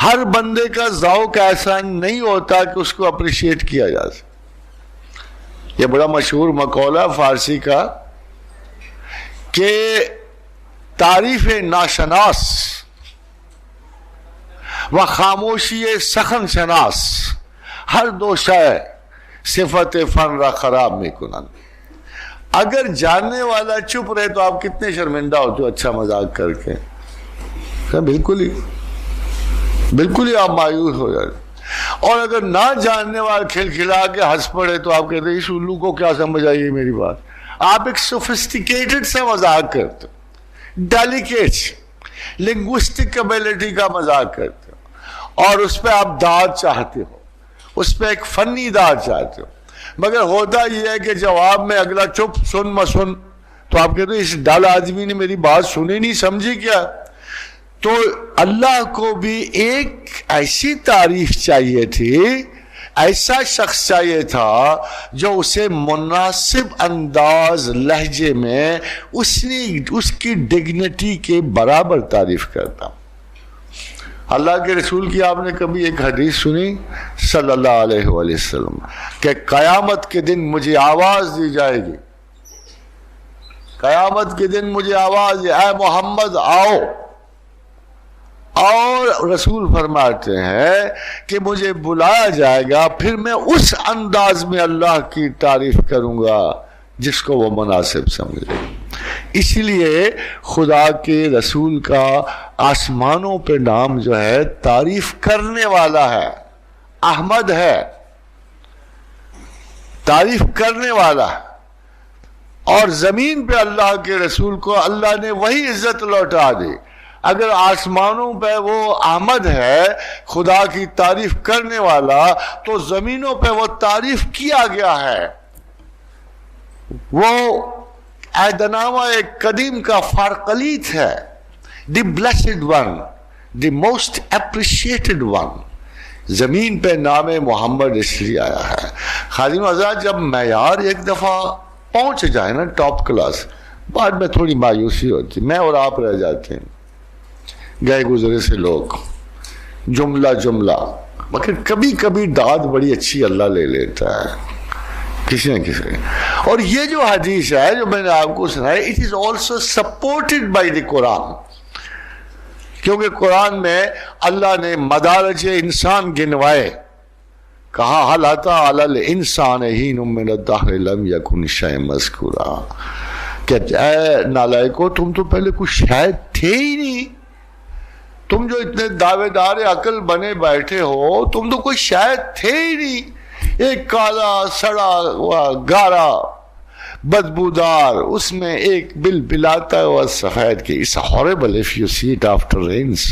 ہر بندے کا ذوق ایسا نہیں ہوتا کہ اس کو اپریشیٹ کیا جا سکے. یہ بڑا مشہور مقولہ فارسی کا کہ تعریف ناشناس و خاموشی سخن شناس ہر دو شے صفت فن را خراب میں کنن. اگر جاننے والا چپ رہے تو آپ کتنے شرمندہ ہوتے ہو اچھا مذاق کر کے. بالکل ہی آپ مایوس ہو جاتے. اور اگر نہ جاننے والے کھلکھلا کے ہنس پڑے تو آپ کہتے ہیں اس الو کو کیا سمجھ آئی ہے میری بات. آپ ایک سوفسٹیکیٹڈ سے مذاق کرتے ہو، ڈیلیکیٹ لنگوسٹک ایبلٹی کا مذاق کرتے ہو، اور اس پہ آپ داد چاہتے ہو، اس پہ ایک فنی داد چاہتے ہو. مگر ہوتا یہ ہے کہ جواب میں اگلا چپ سن مسن تو آپ کہتے ہیں اس ڈال آدمی نے میری بات سنی نہیں سمجھی کیا. تو اللہ کو بھی ایک ایسی تعریف چاہیے تھی، ایسا شخص چاہیے تھا جو اسے مناسب انداز لہجے میں اس کی ڈگنیٹی کے برابر تعریف کرتا. اللہ کے رسول کی آپ نے کبھی ایک حدیث سنی صلی اللہ علیہ وآلہ وسلم کہ قیامت کے دن مجھے آواز دی جائے گی، قیامت کے دن مجھے آواز اے محمد آؤ. اور رسول فرماتے ہیں کہ مجھے بلایا جائے گا، پھر میں اس انداز میں اللہ کی تعریف کروں گا جس کو وہ مناسب سمجھے. اس لیے خدا کے رسول کا آسمانوں پہ نام جو ہے تعریف کرنے والا ہے، احمد ہے، تعریف کرنے والا ہے. اور زمین پہ اللہ کے رسول کو اللہ نے وہی عزت لوٹا دی. اگر آسمانوں پہ وہ احمد ہے، خدا کی تعریف کرنے والا، تو زمینوں پہ وہ تعریف کیا گیا ہے. وہ عہدنامہ ایک قدیم کا فارقلیت ہے، the blessed one, the most appreciated one. زمین پہ نام محمد اس لیے آیا ہے. خادم آزاد جب معیار ایک دفعہ پہنچ جائے نا ٹاپ کلاس، بعد میں تھوڑی مایوسی ہوتی، میں اور آپ رہ جاتے ہیں گئے گزرے سے لوگ، جملہ مگر کبھی کبھی داد بڑی اچھی اللہ لے لیتا ہے کسی نہ کسی. اور یہ جو حدیث ہے جو میں نے آپ کو سنایا، it is also supported by the Quran, کیونکہ قرآن میں اللہ نے مدارج انسان گنوائے. کہا حل اتی علی الانسان حین من الدہر لم یکن شیئا مذکورا، کہ اے نالائکو تم تو پہلے کچھ شاید تھے ہی نہیں، تم جو اتنے دعوے دار عقل بنے بیٹھے ہو تم تو کوئی شاید تھے ہی نہیں. ایک کالا سڑا ہوا گارا بدبودار، اس میں ایک بل بلاتا ہوا سفید کی. It's horrible if you see it after rains.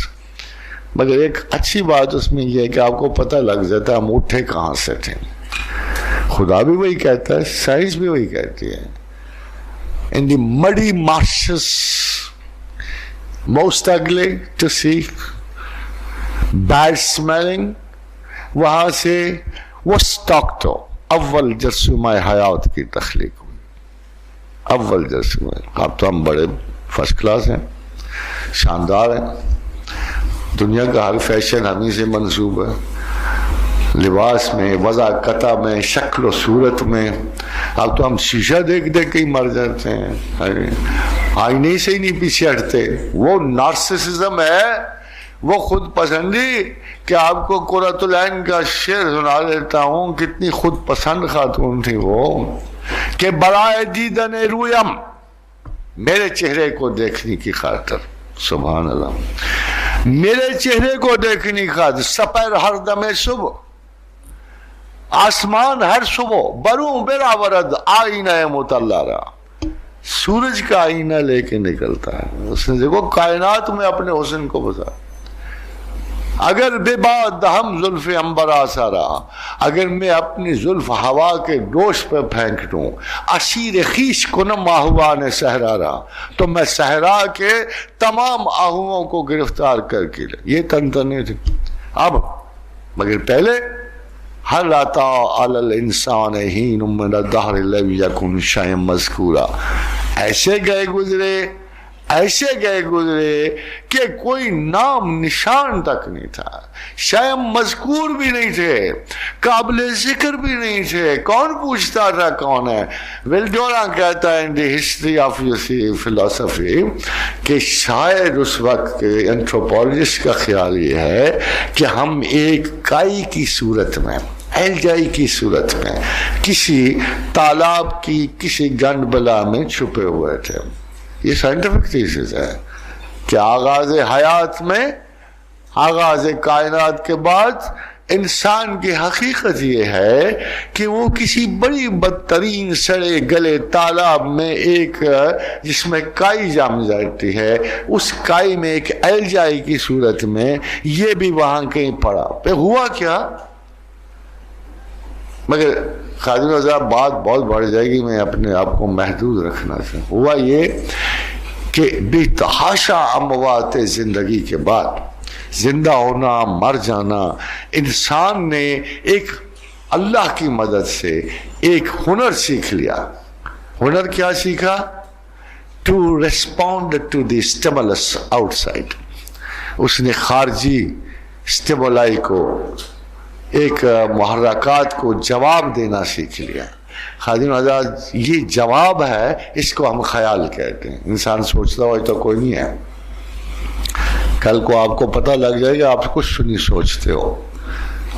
مگر ایک اچھی بات اس میں یہ ہے کہ آپ کو پتہ لگ جاتا ہم اٹھے کہاں سے تھے. خدا بھی وہی کہتا ہے, سائنس بھی وہی کہتی ہے. In the muddy marshes, most ugly to see, bad smelling, وہاں سے وہ سٹاکٹو اول جرثومہ حیات کی تخلیق ہوئی. اول جرثومہ. اب تو ہم بڑے فرسٹ کلاس ہیں, شاندار ہیں, دنیا کا ہر فیشن ہمیں سے منسوب ہے, لباس میں, وضع قطع میں, شکل و صورت میں. اب تو ہم شیشہ دیکھ دیکھ کے ہی مر جاتے ہیں, آئینے سے ہی نہیں پیچھے ہٹتے. وہ نارسسزم ہے, وہ خود پسندی. کہ آپ کو قرۃ العین کا شعر سنا دیتا ہوں, کتنی خود پسند خاتون تھی وہ, کہ برائے دیدن رویم, میرے چہرے کو دیکھنے کی خاطر, سبحان اللہ, میرے چہرے کو دیکھنے کی خاطر, سپر ہر دم صبح, آسمان ہر صبح, بروں برا ورد آئینہ مطلع, سورج کا آئینہ لے کے نکلتا ہے. اس نے دیکھو کائنات میں اپنے حسن کو بتا. اگر بے باد ہم زلف امبرا سارا, اگر میں اپنی زلف ہوا کے ڈوش پہ پھینک دوں, اسیر خیش کنم آہوان صحرا, تو میں صحرا کے تمام آہوؤں کو گرفتار کر کے لے. یہ تنتنے تھی. اب مگر پہلے ہر عطا علی الانسان حین من الدہر لم یکن شیئا مذکورا. ایسے گئے گزرے کہ کوئی نام نشان تک نہیں تھا, شاید مذکور بھی نہیں تھے, قابل ذکر بھی نہیں تھے. کون پوچھتا تھا کون ہے؟ ویلڈورا کہتا ہے ان دی ہسٹری آف فلسفی کہ شاید اس وقت کے اینتھروپولوجسٹ کا خیال یہ ہے کہ ہم ایک کائی کی صورت میں, ایلجائی کی صورت میں, کسی تالاب کی کسی گنڈ بلا میں چھپے ہوئے تھے. یہ سائنٹیفک تھیسس ہے کہ آغاز حیات میں, آغاز کائنات کے بعد انسان کی حقیقت یہ ہے کہ وہ کسی بڑی بدترین سڑے گلے تالاب میں ایک, جس میں کائی جام جاتی ہے, اس کائی میں ایک ایلجائی کی صورت میں, یہ بھی وہاں کہیں پڑا. پہ ہوا کیا؟ مگر خادم حضرات بات بہت بڑھ جائے گی, میں اپنے آپ کو محدود رکھنا چاہوں. ہوا یہ کہ بے تحاشا اموات زندگی کے بعد, زندہ ہونا, مر جانا, انسان نے ایک اللہ کی مدد سے ایک ہنر سیکھ لیا. ہنر کیا سیکھا؟ To respond to the stimulus outside. اس نے خارجی اسٹیمولائی کو, ایک محرکات کو جواب دینا سیکھ لیا. خادم حضرات یہ جواب ہے, اس کو ہم خیال کہتے ہیں. انسان سوچتا ہو تو کوئی نہیں ہے, کل کو آپ کو پتہ لگ جائے گا آپ کچھ نہیں سوچتے ہو,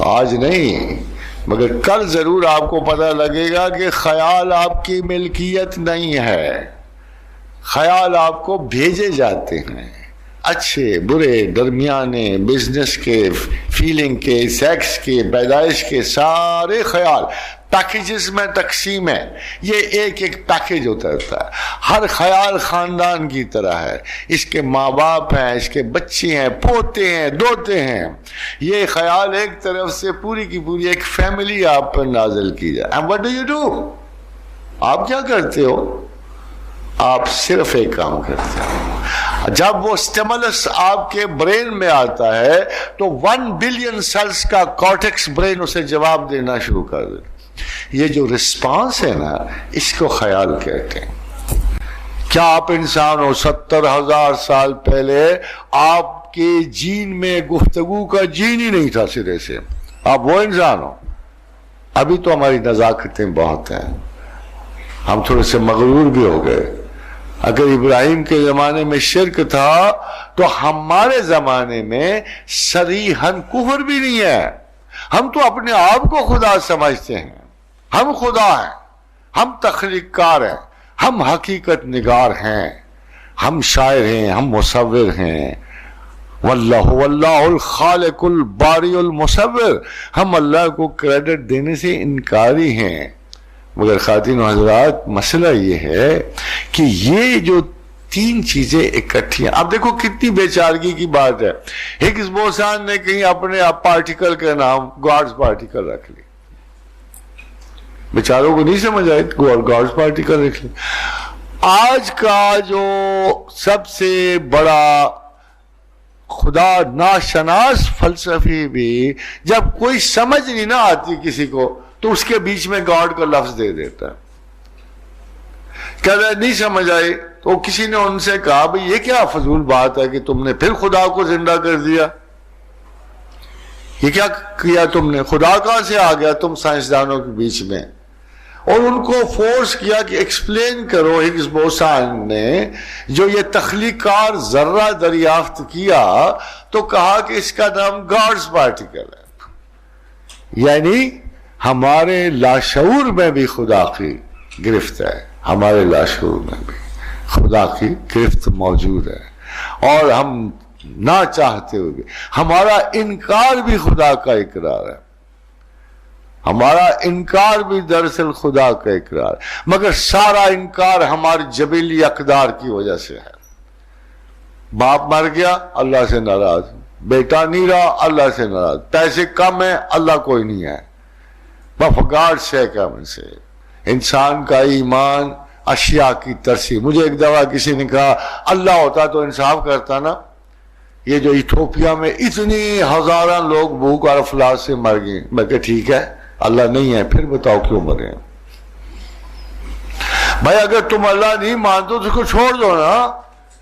آج نہیں مگر کل ضرور آپ کو پتہ لگے گا کہ خیال آپ کی ملکیت نہیں ہے. خیال آپ کو بھیجے جاتے ہیں, اچھے برے درمیانے, بزنس کے, فیلنگ کے, سیکس کے, پیدائش کے, سارے خیال پیکیجز میں تقسیم ہے. یہ ایک ایک پیکیج ہوتا ہے. ہر خیال خاندان کی طرح ہے, اس کے ماں باپ ہیں, اس کے بچے ہیں, پوتے ہیں, دوتے ہیں. یہ خیال ایک طرف سے پوری کی پوری ایک فیملی آپ پر نازل کی جائے. And what do you do? آپ کیا کرتے ہو؟ آپ صرف ایک کام کرتے ہیں. جب وہ سٹیمولس آپ کے برین میں آتا ہے تو 1 بلین سیلز کا کارٹیکس برین اسے جواب دینا شروع کر دیتا. یہ جو رسپانس ہے نا, اس کو خیال کہتے ہیں. کیا آپ انسان ہو؟ 70,000 سال پہلے آپ کے جین میں گفتگو کا جین ہی نہیں تھا سرے سے. آپ وہ انسان ہو. ابھی تو ہماری نزاکتیں بہت ہیں, ہم تھوڑے سے مغرور بھی ہو گئے. اگر ابراہیم کے زمانے میں شرک تھا تو ہمارے زمانے میں صریحاً کفر بھی نہیں ہے. ہم تو اپنے آپ کو خدا سمجھتے ہیں. ہم خدا ہیں, ہم تخلیق کار ہیں, ہم حقیقت نگار ہیں, ہم شاعر ہیں, ہم مصور ہیں. واللہ الخالق الباری المصور. ہم اللہ کو کریڈٹ دینے سے انکاری ہیں. مگر خواتین و حضرات مسئلہ یہ ہے کہ یہ جو 3 چیزیں اکٹھی ہیں. اب دیکھو کتنی بیچارگی کی بات ہے. ہگز بوسان نے کہیں اپنے پارٹیکل کا نام گاڈز پارٹیکل رکھ لی. بیچاروں کو نہیں سمجھ آئے، گاڈز پارٹی کا دیکھ لیں۔ آج کا جو سب سے بڑا خدا ناشناس فلسفی بھی جب کوئی سمجھ نہیں نہ آتی کسی کو تو اس کے بیچ میں گاڈ کا لفظ دے دیتا ہے، کہ نہیں سمجھ آئی تو کسی نے ان سے کہا بھئی یہ کیا فضول بات ہے کہ تم نے پھر خدا کو زندہ کر دیا، یہ کیا کیا تم نے، خدا کہاں سے آ گیا تم سائنسدانوں کے بیچ میں؟ اور ان کو فورس کیا کہ ایکسپلین کرو ہگز بوسان نے جو یہ تخلیق کار ذرہ دریافت کیا تو کہا کہ اس کا نام گاڈز پارٹیکل ہے، یعنی ہمارے لاشعور میں بھی خدا کی گرفت ہے، ہمارے لاشعور میں بھی خدا کی گرفت موجود ہے، اور ہم نہ چاہتے ہوئے بھی ہمارا انکار بھی خدا کا اقرار ہے، ہمارا انکار بھی دراصل خدا کا اقرار، مگر سارا انکار ہماری جبلی اقدار کی وجہ سے ہے۔ باپ مر گیا اللہ سے ناراض، بیٹا نہیں رہا اللہ سے ناراض، پیسے کم ہیں اللہ کوئی نہیں ہے، وفگار سے کم سے انسان کا ایمان اشیاء کی ترسی۔ مجھے ایک دفعہ کسی نے کہا اللہ ہوتا تو انصاف کرتا نا، یہ جو ایتھوپیا میں اتنی ہزاراں لوگ بھوک اور افلاس سے مر گئے، میں کہ ٹھیک ہے اللہ نہیں ہے، پھر بتاؤ کیوں مرے ہیں؟ بھائی اگر تم اللہ نہیں مانتے تو اس کو چھوڑ دو نا،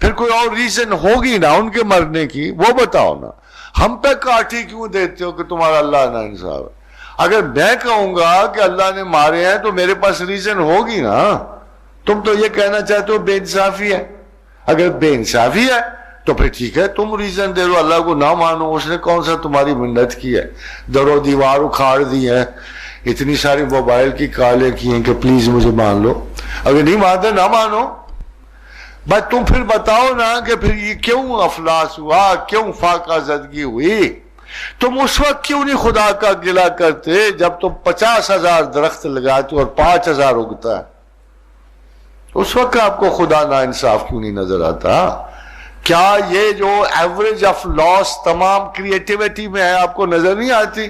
پھر کوئی اور ریزن ہوگی نا ان کے مرنے کی، وہ بتاؤ نا، ہم پہ کاٹھی کیوں دیتے ہو کہ تمہارا اللہ نا انصاف ہے؟ اگر میں کہوں گا کہ اللہ نے مارے ہیں تو میرے پاس ریزن ہوگی نا، تم تو یہ کہنا چاہتے ہو بے انصافی ہے، اگر بے انصافی ہے تو پھر ٹھیک ہے تم ریزن دے دو، اللہ کو نہ مانو، اس نے کون سا تمہاری منت کی ہے، در و دیوار اکھاڑ دی ہے، اتنی ساری موبائل کی کالیں کی ہیں کہ پلیز مجھے مان لو، اگر نہیں مانتے نہ مانو، بس تم پھر بتاؤ نا کہ پھر یہ کیوں افلاس ہوا، کیوں فاقہ زدگی ہوئی؟ تم اس وقت کیوں نہیں خدا کا گلہ کرتے جب تم 50,000 درخت لگاتے اور 5,000 اگتا ہے؟ اس وقت آپ کو خدا نا انصاف کیوں نہیں نظر آتا؟ کیا یہ جو ایوریج آف لاس تمام کریٹیوٹی میں ہے آپ کو نظر نہیں آتی؟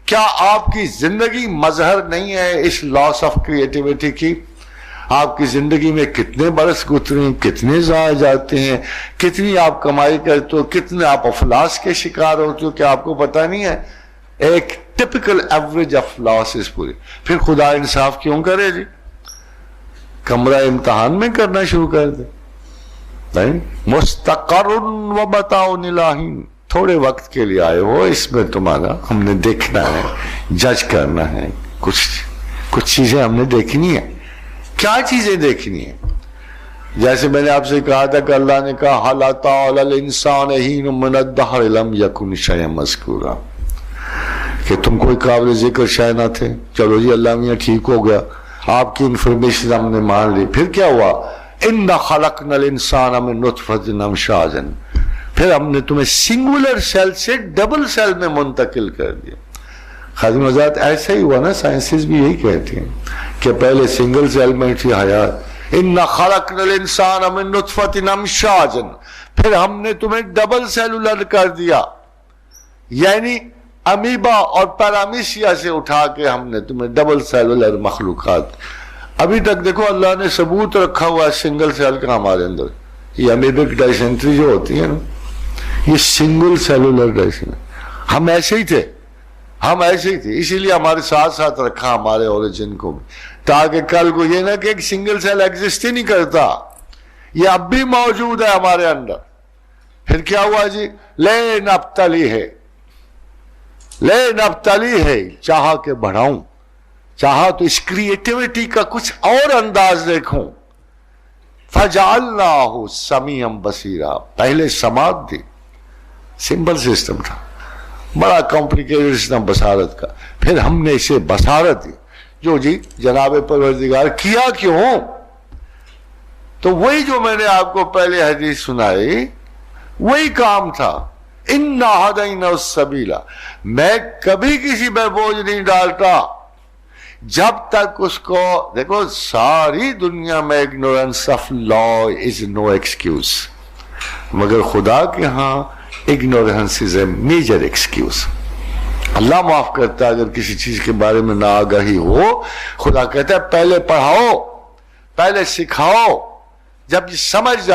کیا آپ کی زندگی مظہر نہیں ہے اس لاس آف کریٹیوٹی کی؟ آپ کی زندگی میں کتنے برس گزرے، کتنے ضائع جاتے ہیں، کتنی آپ کمائی کرتے ہو، کتنے آپ افلاس کے شکار ہوتے ہو، کیا آپ کو پتہ نہیں ہے؟ ایک ٹپیکل ایوریج آف لاس اس پوری، پھر خدا انصاف کیوں کرے جی؟ کمرہ امتحان میں کرنا شروع کر دے، مستقر و متاع الہین، تھوڑے وقت کے لیے آئے ہو، اس میں تمہارا ہم نے دیکھنا ہے، جج کرنا ہے، کچھ چیزیں ہم نے دیکھنی ہے۔ کیا چیزیں دیکھنی ہیں؟ جیسے میں نے آپ سے کہا تھا کہ اللہ نے کہا هَلْ أَتَىٰ عَلَى الْإِنسَانِ حِینٌ مِّنَ الدَّهْرِ لَمْ یَکُنْ شَیْئًا مَذْکُورًا، کہ تم کوئی قابل ذکر شے نہ تھے، چلو جی اللہ میاں ٹھیک ہو گیا، آپ کی انفارمیشن ہم نے مان لی، پھر کیا ہوا؟ إِنَّا خَلَقْنَا الْإِنسَانَ مِن نُطْفَةٍ أَمْشَاجٍ، پھر ہم نے تمہیں سنگولر سیل سے ڈبل سیل میں منتقل کر دیا۔ خادم حضرات ایسا ہی ہوا نا، سائنسز بھی یہی کہتے ہیں کہ پہلے سنگل سیل میں تھی حیات، اِنَّا خَلَقْنَا الْإِنسَانَ مِن نُطْفَةٍ أَمْشَاجٍ، پھر ہم نے تمہیں ڈبل سیلولر کر دیا، یعنی امیبا اور پیرامیشیا سے اٹھا کے ہم نے تمہیں ڈبل سیلولر مخلوقات۔ ابھی تک دیکھو اللہ نے ثبوت رکھا ہوا ہے سنگل سیل کا ہمارے اندر، یہ امیبک ڈائسینٹری جو ہوتی ہے نا، یہ سنگل سیلولر ڈائسینٹری، ہم ایسے ہی تھے، ہم ایسے ہی تھے، اسی لیے ہمارے ساتھ ساتھ رکھا ہمارے اوریجن کو بھی، تاکہ کل کو یہ نہ کہ ایک سنگل سیل ایگزسٹ ہی نہیں کرتا، یہ اب بھی موجود ہے ہمارے اندر۔ پھر کیا ہوا جی؟ لے نبتلی ہے، چاہا کہ بڑھاؤں، چاہا تو اس کریٹیوٹی کا کچھ اور انداز دیکھوں۔ فَجَعَلْنَاهُ سَمِيعًا بَصِيرًا، پہلے سماعت دی، سمپل سسٹم تھا، بڑا کمپلیکیٹڈ سسٹم بصارت کا، پھر ہم نے اسے بصارت دی، جو جی جناب پروردگار کیا کیوں؟ تو وہی جو میں نے آپ کو پہلے حدیث سنائی وہی کام تھا، اِنَّا هَدَيْنَا السَّبِيلَ، میں کبھی کسی پہ بوجھ نہیں ڈالتا جب تک اس کو، دیکھو ساری دنیا میں ignorance of law is no excuse، مگر خدا کے ہاں ignorance is a major excuse۔ اللہ معاف کرتا ہے اگر کسی چیز کے بارے میں ناآگاہی ہو. خدا کہتا ہے پہلے پڑھاؤ، پہلے سکھاؤ، جب یہ سمجھ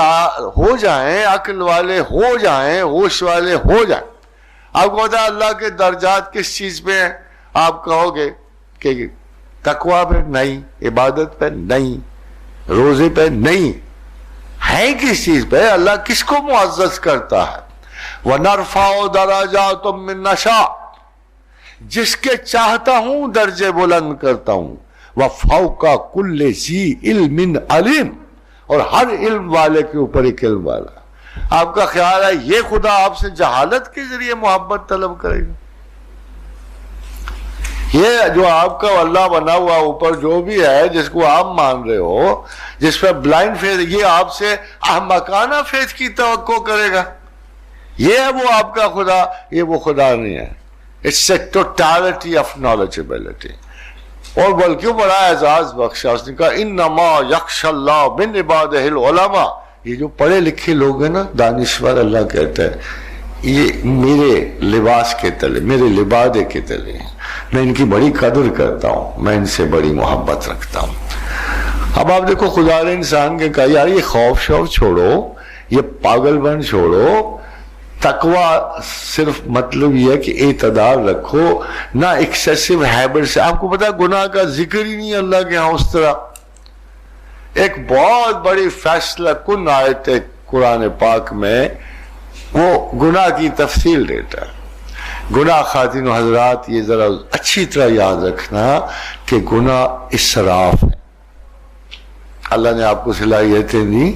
ہو جائیں، عقل والے ہو جائیں، ہوش والے ہو جائیں. آپ کو پتا اللہ کے درجات کس چیز پہ ہیں؟ آپ کہو گے کہ تقویٰ پہ نہیں، عبادت پہ نہیں، روزے پہ نہیں. ہے کس چیز پہ؟ اللہ کس کو معزز کرتا ہے؟ وَنَرْفَعُ دَرَجَاتٌ مِّن نَّشَاءُ، جس کے چاہتا ہوں درجے بلند کرتا ہوں. وَفَوْقَ كُلِّ ذِي عِلْمٍ عَلِيمٍ، اور ہر علم والے کے اوپر ایک علم والا. آپ کا خیال ہے یہ خدا آپ سے جہالت کے ذریعے محبت طلب کرے گا؟ یہ جو آپ کا اللہ بنا ہوا اوپر جو بھی ہے، جس کو آپ مان رہے ہو، جس پہ بلائنڈ فیتھ، یہ آپ سے احمقانہ فیتھ کی توقع کرے گا؟ یہ ہے وہ آپ کا خدا؟ یہ وہ خدا نہیں ہے. It's a totality of knowability. اور بلکہ بڑا اعزاز بخشا، اس نے کہا انما یخشی اللہ من عبادہ العلماء. یہ جو پڑھے لکھے لوگ ہیں نا، دانشور، اللہ کہتا ہے یہ میرے لباس کے تلے، میرے لبادے کے تلے ہیں، میں ان کی بڑی قدر کرتا ہوں، میں ان سے بڑی محبت رکھتا ہوں. اب آپ دیکھو خدا نے انسان کے کہا یار یہ خوف شوف چھوڑو، یہ پاگل بن چھوڑو، تقویٰ صرف مطلب یہ ہے کہ اعتدال رکھو، نہ ایکسیسو ہیبٹ سے. آپ کو پتا گناہ کا ذکر ہی نہیں اللہ کے ہاں اس طرح. ایک بہت بڑی فیصلہ کن آیت ہے قرآن پاک میں، وہ گناہ کی تفصیل دیتا ہے. گناہ خواتین و حضرات یہ ذرا اچھی طرح یاد رکھنا کہ گناہ اسراف ہے. اللہ نے آپ کو صلاحیتیں دی،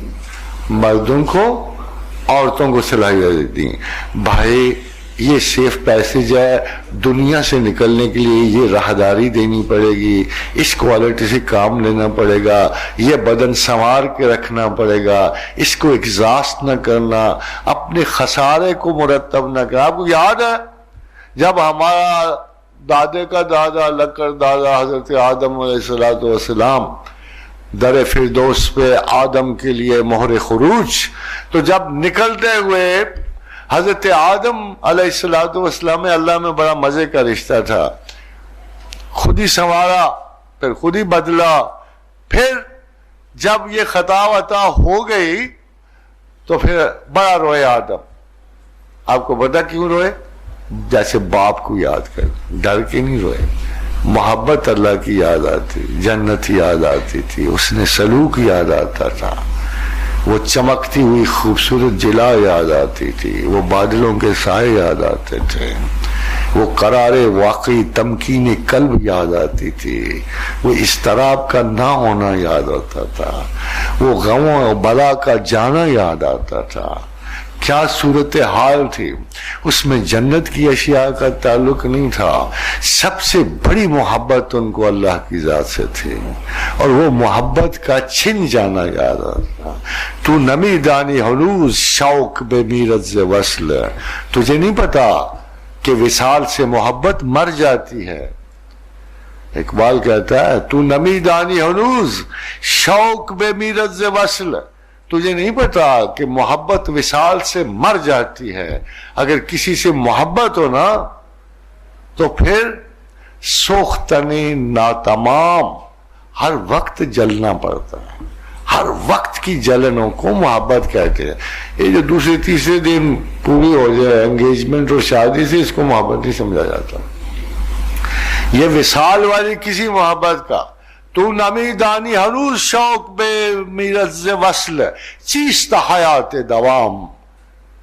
مردوں کو، عورتوں کو صلاحیتیں دی. بھائی یہ سیف پیسج ہے، دنیا سے نکلنے کے لیے یہ راہداری دینی پڑے گی، اس کوالٹی سے کام لینا پڑے گا، یہ بدن سنوار کے رکھنا پڑے گا، اس کو ایگزاسٹ نہ کرنا، اپنے خسارے کو مرتب نہ کرنا. آپ کو یاد ہے جب ہمارا دادے کا دادا، لکڑ دادا حضرت آدم علیہ السلام در فردوس پہ آدم کے لیے مہر خروج، تو جب نکلتے ہوئے حضرت آدم علیہ السلام میں اللہ میں بڑا مزے کا رشتہ تھا، خود ہی سنوارا، پھر خود ہی بدلا. پھر جب یہ خطا وطا ہو گئی تو پھر بڑا روئے آدم. آپ کو پتا کیوں روئے؟ جیسے باپ کو یاد کر، ڈر کے نہیں روئے، محبت اللہ کی یاد آتی، جنت یاد آتی تھی، اس نے سلوک یاد آتا تھا، وہ چمکتی ہوئی خوبصورت جلا یاد آتی تھی، وہ بادلوں کے سائے یاد آتے تھے، وہ قرار واقعی تمکین قلب یاد آتی تھی، وہ اضطراب کا نہ ہونا یاد آتا تھا، وہ غم و بلا کا جانا یاد آتا تھا. کیا صورتحال تھی اس میں، جنت کی اشیاء کا تعلق نہیں تھا. سب سے بڑی محبت ان کو اللہ کی ذات سے تھی، اور وہ محبت کا چھن جانا یاد آتا. تو نمی دانی ہنوز شوق بے میرت وصل، تجھے نہیں پتا کہ وصال سے محبت مر جاتی ہے. اقبال کہتا ہے تو نمی دانی ہنوز شوق بے میرت وصل، تجھے نہیں پتا کہ محبت وصال سے مر جاتی ہے. اگر کسی سے محبت ہو نا تو پھر سوختنِ ناتمام، ہر وقت جلنا پڑتا ہے. ہر وقت کی جلنوں کو محبت کہتے ہیں. یہ جو دوسرے تیسرے دن پوری ہو جائے انگیجمنٹ اور شادی سے، اس کو محبت نہیں سمجھا جاتا. یہ وصال والی کسی محبت کا تو نمی دانی ہنوز شوق بے میرت وصل، چیست حیات دوام،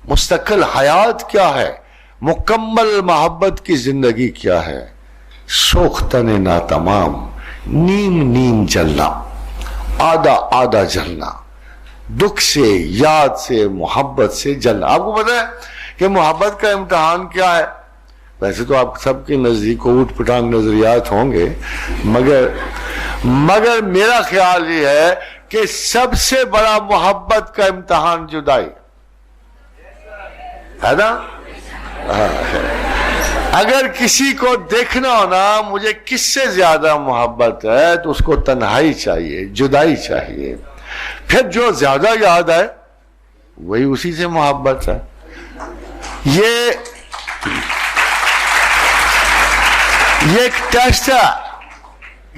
مستقل حیات کیا ہے، مکمل محبت کی زندگی کیا ہے. سوختن ناتمام، نیم نیم جلنا، آدھا آدھا جلنا، دکھ سے، یاد سے، محبت سے جلنا. آپ کو پتا ہے کہ محبت کا امتحان کیا ہے؟ ویسے تو آپ سب کے نزدیک اوٹ پٹانگ نظریات ہوں گے، مگر میرا خیال یہ ہے کہ سب سے بڑا محبت کا امتحان جدائی ہے نا. اگر کسی کو دیکھنا ہو نا مجھے کس سے زیادہ محبت ہے تو اس کو تنہائی چاہیے، جدائی چاہیے. پھر جو زیادہ یاد ہے وہی اسی سے محبت ہے. یہ یہ ایک ٹیسٹ ہے،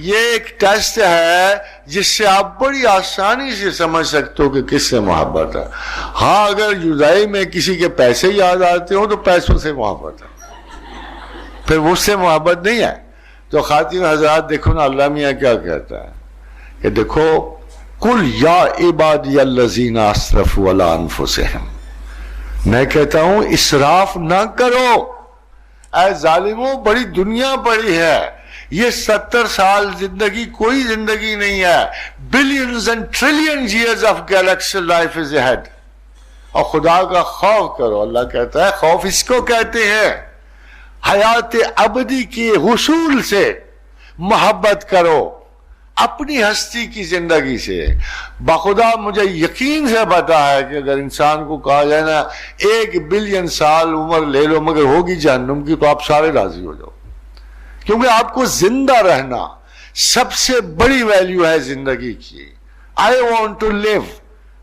یہ ایک ٹیسٹ ہے جس سے آپ بڑی آسانی سے سمجھ سکتے ہو کہ کس سے محبت ہے. ہاں اگر جدائی میں کسی کے پیسے یاد آتے ہو تو پیسوں سے محبت ہے، پھر اس سے محبت نہیں ہے. تو خواتین حضرات دیکھو نا اللہ میاں کیا کہتا ہے کہ دیکھو قل یا عبادی الذین اسرفوا علی انفسہم، میں کہتا ہوں اسراف نہ کرو. اے ظالموں بڑی دنیا پڑی ہے، یہ 70 سال زندگی کوئی زندگی نہیں ہے. Billions and trillions years of Galaxy life is ahead. اور خدا کا خوف کرو. اللہ کہتا ہے خوف اس کو کہتے ہیں حیات ابدی کے حصول سے محبت کرو، اپنی ہستی کی زندگی سے. بخدا مجھے یقین سے پتا ہے کہ اگر انسان کو کہا جائے نا 1 بلین سال عمر لے لو مگر ہوگی جہنم کی، تو آپ سارے راضی ہو جاؤ. کیونکہ آپ کو زندہ رہنا سب سے بڑی ویلیو ہے زندگی کی. آئی وانٹ ٹو لیو.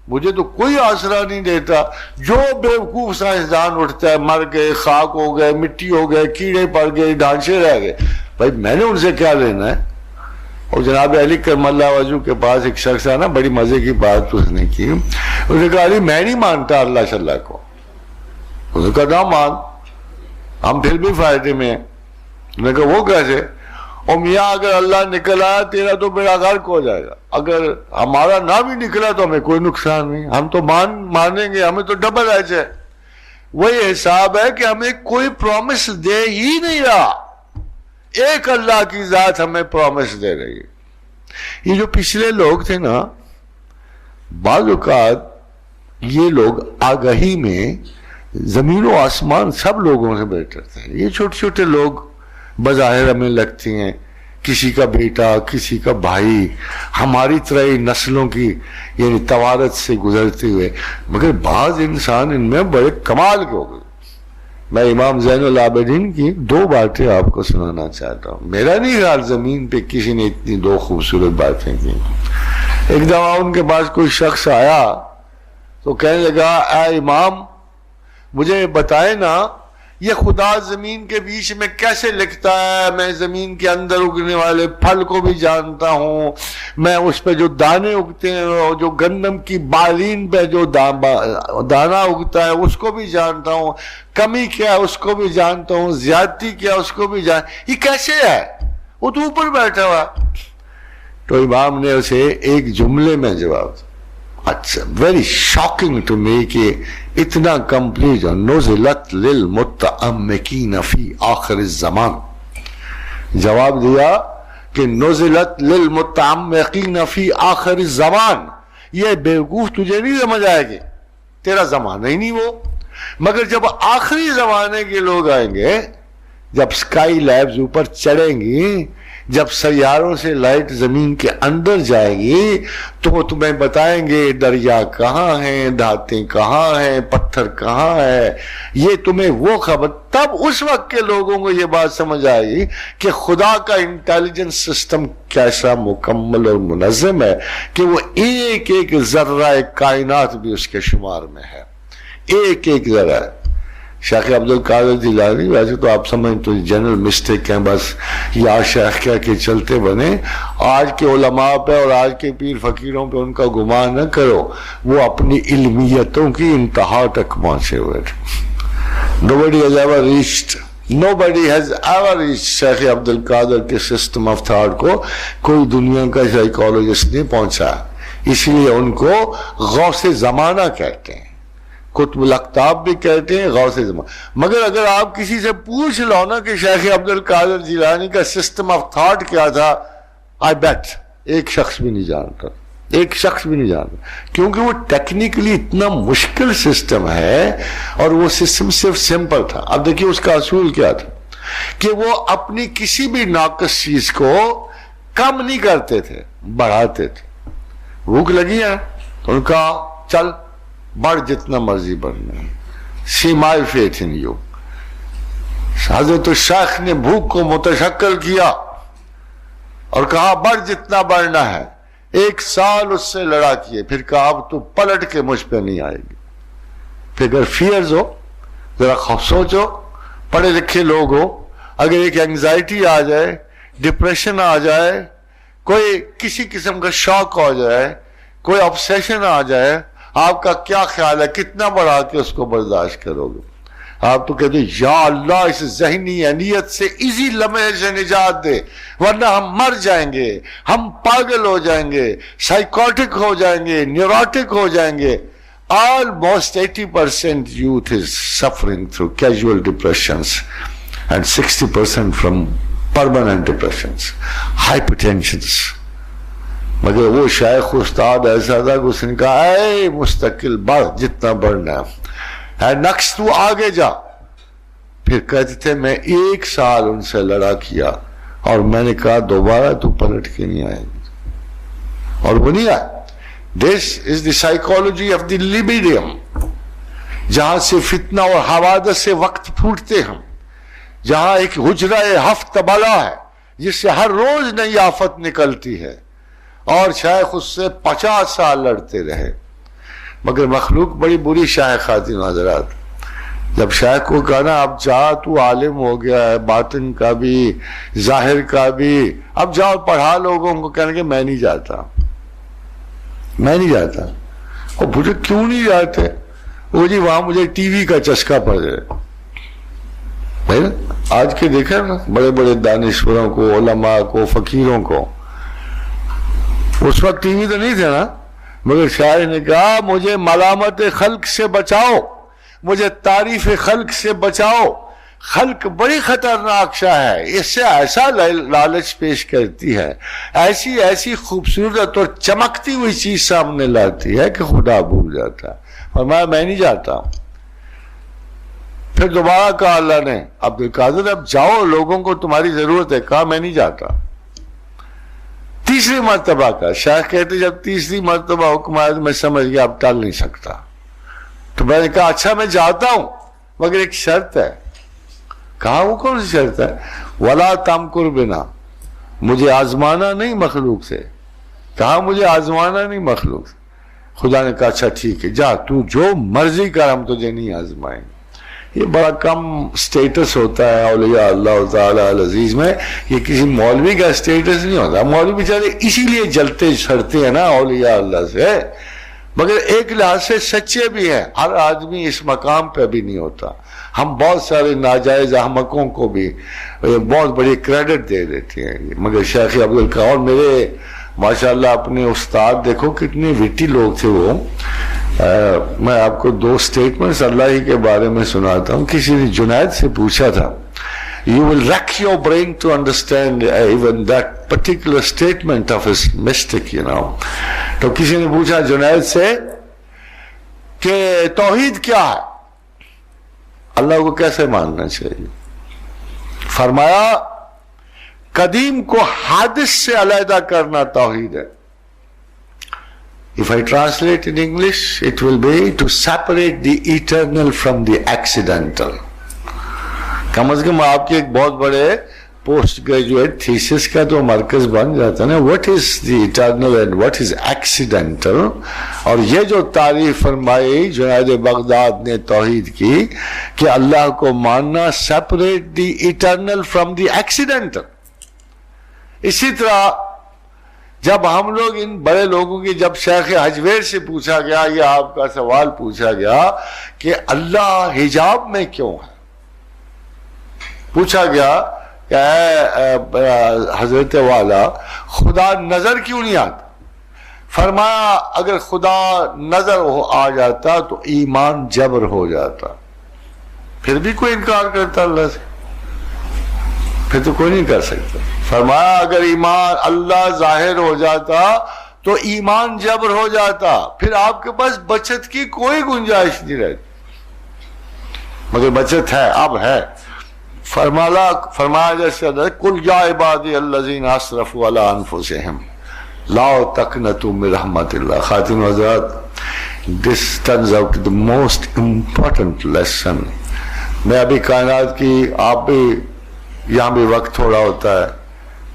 مجھے تو کوئی آسرا نہیں دیتا. جو بیوقوف سائنسدان اٹھتا ہے مر گئے، خاک ہو گئے، مٹی ہو گئے، کیڑے پڑ گئے، ڈھانچے رہ گئے. بھائی میں نے ان سے کیا لینا ہے؟ اور جناب علی کرم اللہ وجہ کے پاس ایک شخص ہے نا، بڑی مزے کی بات اس نے کی. اس نے کہا علی میں نہیں مانتا اللہ صلی کو. اس نے کہا نہ مان، ہم پھر بھی فائدے میں ہیں. میں نے کہا وہ کیسے؟ اور میاں اگر اللہ نکلا تیرا تو میرا غرق ہو جائے گا، اگر ہمارا نہ بھی نکلا تو ہمیں کوئی نقصان نہیں، ہم تو مانیں گے، ہمیں تو ڈبل ایج ہے. وہی حساب ہے کہ ہمیں کوئی پرومس دے ہی نہیں رہا، ایک اللہ کی ذات ہمیں پرومس دے رہی ہے. یہ جو پچھلے لوگ تھے نا، بعض اوقات یہ لوگ آگہی میں زمین و آسمان سب لوگوں سے بہتر تھے. یہ چھوٹے چھوٹے لوگ بظاہر ہمیں لگتی ہیں، کسی کا بیٹا، کسی کا بھائی، ہماری طرح ہی نسلوں کی یعنی توارث سے گزرتے ہوئے، مگر بعض انسان ان میں بڑے کمال کے ہو گئے. میں امام زین العابدین کی 2 باتیں آپ کو سنانا چاہتا ہوں. میرا نہیں خیال زمین پہ کسی نے اتنی 2 خوبصورت باتیں کی. ایک دفعہ ان کے پاس کوئی شخص آیا تو کہنے لگا اے امام مجھے بتائے نا یہ خدا زمین کے بیچ میں کیسے لکھتا ہے؟ میں زمین کے اندر اگنے والے پھل کو بھی جانتا ہوں، میں اس پہ جو دانے اگتے ہیں، جو گندم کی بالین پہ جو دانا اگتا ہے اس کو بھی جانتا ہوں، کمی کیا ہے اس کو بھی جانتا ہوں، زیادتی کیا ہے اس کو بھی یہ کیسے ہے؟ وہ تو اوپر بیٹھا ہوا. تو امام نے اسے ایک جملے میں جواب دیا. اچھا ویری شاکنگ ٹو می کہ اتنا کمپلیٹ. نزلت للمتعمقین فی آخر الزمان. جواب دیا کہ نزلت للمتعمقین فی آخر الزمان. یہ بیوقوف تجھے نہیں سمجھ آئے گی، تیرا زمانہ ہی نہیں وہ. مگر جب آخری زمانے کے لوگ آئیں گے، جب اسکائی لیبز اوپر چڑھیں گی، جب سیاروں سے لائٹ زمین کے اندر جائے گی، تو وہ تمہیں بتائیں گے دریا کہاں ہیں، دھاتیں کہاں ہیں، پتھر کہاں ہے. یہ تمہیں وہ خبر، تب اس وقت کے لوگوں کو یہ بات سمجھ آئے گی کہ خدا کا انٹیلیجنس سسٹم کیسا مکمل اور منظم ہے کہ وہ ایک ایک ذرہ کائنات بھی اس کے شمار میں ہے، ایک ایک ذرہ. شیخ عبد القادر جیلانی ویسے تو آپ سمجھ تو جنرل مسٹیک ہیں، بس یا شیخ کیا کہ چلتے بنے. آج کے علماء پہ اور آج کے پیر فقیروں پہ ان کا گمان نہ کرو، وہ اپنی علمیتوں کی انتہا تک پہنچے ہوئے تھے. Nobody has ever reached شیخ عبد القادر کے سسٹم آف تھاٹ کو کوئی دنیا کا سائیکالوجسٹ نہیں پہنچا. اس لیے ان کو غوث زمانہ کہتے ہیں، قطب الاقطاب بھی کہتے ہیں، غوث زمان. مگر اگر آپ کسی سے پوچھ لو نا کہ شیخ عبد القادر جیلانی کا سسٹم آف تھاٹ کیا تھا، آئی بیٹ ایک شخص بھی نہیں جانتا، ایک شخص بھی نہیں جانتا. کیونکہ وہ ٹیکنیکلی اتنا مشکل سسٹم ہے اور وہ سسٹم صرف سمپل تھا. اب دیکھیے اس کا اصول کیا تھا کہ وہ اپنی کسی بھی ناقص چیز کو کم نہیں کرتے تھے، بڑھاتے تھے. بھوک لگی ہے تو ان کا چل بڑھ جتنا مرضی بڑھنا ہے. سی مائی فیتھ ان یو. حضرت الشیخ نے بھوک کو متشکل کیا اور کہا بڑھ جتنا بڑھنا ہے. 1 سال اس سے لڑا کیے، پھر کہا اب تو پلٹ کے مجھ پہ نہیں آئے گی. پھر اگر فیئرز ہو ذرا سوچو، پڑھے لکھے لوگ ہو اگر ایک اینگزائٹی آ جائے، ڈپریشن آ جائے، کوئی کسی قسم کا شوق ہو جائے، کوئی obsession آ جائے، آپ کا کیا خیال ہے کتنا بڑھا کے اس کو برداشت کرو گے؟ آپ تو کہتے یا اللہ اس ذہنی انیت سے اسی لمحے سے نجات دے، ورنہ ہم مر جائیں گے، ہم پاگل ہو جائیں گے، سائیکوٹک ہو جائیں گے، نیوروٹک ہو جائیں گے. Almost 80% youth is suffering through casual depressions and 60% from permanent depressions, hypertensions. مگر وہ شیخ استاد ایسا تھا کہ اس نے کہا اے مستقل بڑھ جتنا بڑھنا ہے، نقص تو آگے جا. پھر کہتے تھے میں 1 سال ان سے لڑا کیا اور میں نے کہا دوبارہ تو پلٹ کے نہیں آئے گی، اور وہ نہیں آئے. This is the psychology of the libidium، جہاں سے فتنہ اور حوادث سے وقت پھوٹتے ہیں، جہاں ایک حجرہ ہفت بلا ہے جس سے ہر روز نئی آفت نکلتی ہے، اور شیخ اس سے 50 سال لڑتے رہے. مگر مخلوق بڑی بری شیخ خاتین حضرات. جب شیخ کو کہا نا اب جا تو عالم ہو گیا ہے، باطن کا بھی ظاہر کا بھی، اب جاؤ پڑھا لوگوں کو، کہنے کہ میں نہیں جاتا، میں نہیں جاتا. اور پوچھے کیوں نہیں جاتے؟ وہ جی وہاں مجھے ٹی وی کا چسکا پڑ جائے. بھائی آج کے دیکھا نا بڑے بڑے دانشوروں کو، علماء کو، فقیروں کو، اس وقت ٹی وی تو نہیں تھے نا، مگر شاعر نے کہا مجھے ملامت خلق سے بچاؤ، مجھے تعریف خلق سے بچاؤ، خلق بڑی خطرناک شاہ ہے، اس سے ایسا لالچ پیش کرتی ہے، ایسی ایسی خوبصورت اور چمکتی ہوئی چیز سامنے لاتی ہے کہ خدا بھول جاتا ہے. اور میں نہیں جاتا. پھر دوبارہ کہا اللہ نے عبد القادر اب جاؤ لوگوں کو تمہاری ضرورت ہے، کہا میں نہیں جاتا. تیسری مرتبہ کا شیخ کہتے جب تیسری مرتبہ حکم آیا تو میں سمجھ گیا اب ٹال نہیں سکتا. تو میں نے کہا اچھا میں جاتا ہوں مگر ایک شرط ہے. کہا وہ کون سی شرط ہے؟ وَلَا تَمْكُرْ بِنَا، مجھے آزمانا نہیں مخلوق سے. کہا مجھے آزمانا نہیں مخلوق سے. خدا نے کہا اچھا ٹھیک ہے جا تو جو مرضی کر، ہم تجھے نہیں آزمائیں. یہ بڑا کم سٹیٹس ہوتا ہے اولیاء اللہ تعالیٰ العزیز میں، یہ کسی مولوی کا سٹیٹس نہیں ہوتا. مولوی بیچارے اسی لیے جلتے چھڑتے ہیں نا اولیاء اللہ سے، مگر ایک لحاظ سے سچے بھی ہیں. ہر آدمی اس مقام پہ بھی نہیں ہوتا. ہم بہت سارے ناجائز احمقوں کو بھی بہت بڑی کریڈٹ دے دیتے ہیں. مگر شیخ عبدالقادر اور میرے ماشاءاللہ اپنے استاد دیکھو کتنے وٹی لوگ تھے وہ. میں آپ کو 2 سٹیٹمنٹس اللہ ہی کے بارے میں سناتا ہوں. کسی نے جنید سے پوچھا تھا you will rack your brain to understand even that particular statement of his mystic, you know. تو کسی نے پوچھا جنید سے کہ توحید کیا ہے، اللہ کو کیسے ماننا چاہیے؟ فرمایا قدیم کو حادث سے علیحدہ کرنا توحید ہے. If I translate in English, it will be to separate the eternal from the accidental. کم از کم آپ کے ایک بہت بڑے پوسٹ گریجویٹ تھیسس کا تو مرکز بن جاتا ہے نا، what is the eternal and what is accidental. اور یہ جو تعریف فرمائی جنید بغداد نے توحید کی کہ اللہ کو ماننا separate the eternal from the accidental. اسی طرح جب ہم لوگ ان بڑے لوگوں کی جب شیخ حجویر سے پوچھا گیا، یہ آپ کا سوال پوچھا گیا کہ اللہ حجاب میں کیوں ہے، پوچھا گیا کہ اے حضرت والا خدا نظر کیوں نہیں آتا؟ فرمایا اگر خدا نظر آ جاتا تو ایمان جبر ہو جاتا. پھر بھی کوئی انکار کرتا اللہ سے؟ پھر تو کوئی نہیں کر سکتا. فرمایا اگر ایمان اللہ ظاہر ہو جاتا تو ایمان جبر ہو جاتا، پھر آپ کے پاس بچت کی کوئی گنجائش نہیں رہتی. مگر بچت ہے، اب ہے. فرمایا جیسے قل یا عبادی الذین اسرفوا علی انفسہم لا تقنطوا من رحمت اللہ. خاتون حضرات، this turns out the most important lesson. میں ابھی کائنات کی، آپ بھی یہاں بھی وقت تھوڑا ہوتا ہے،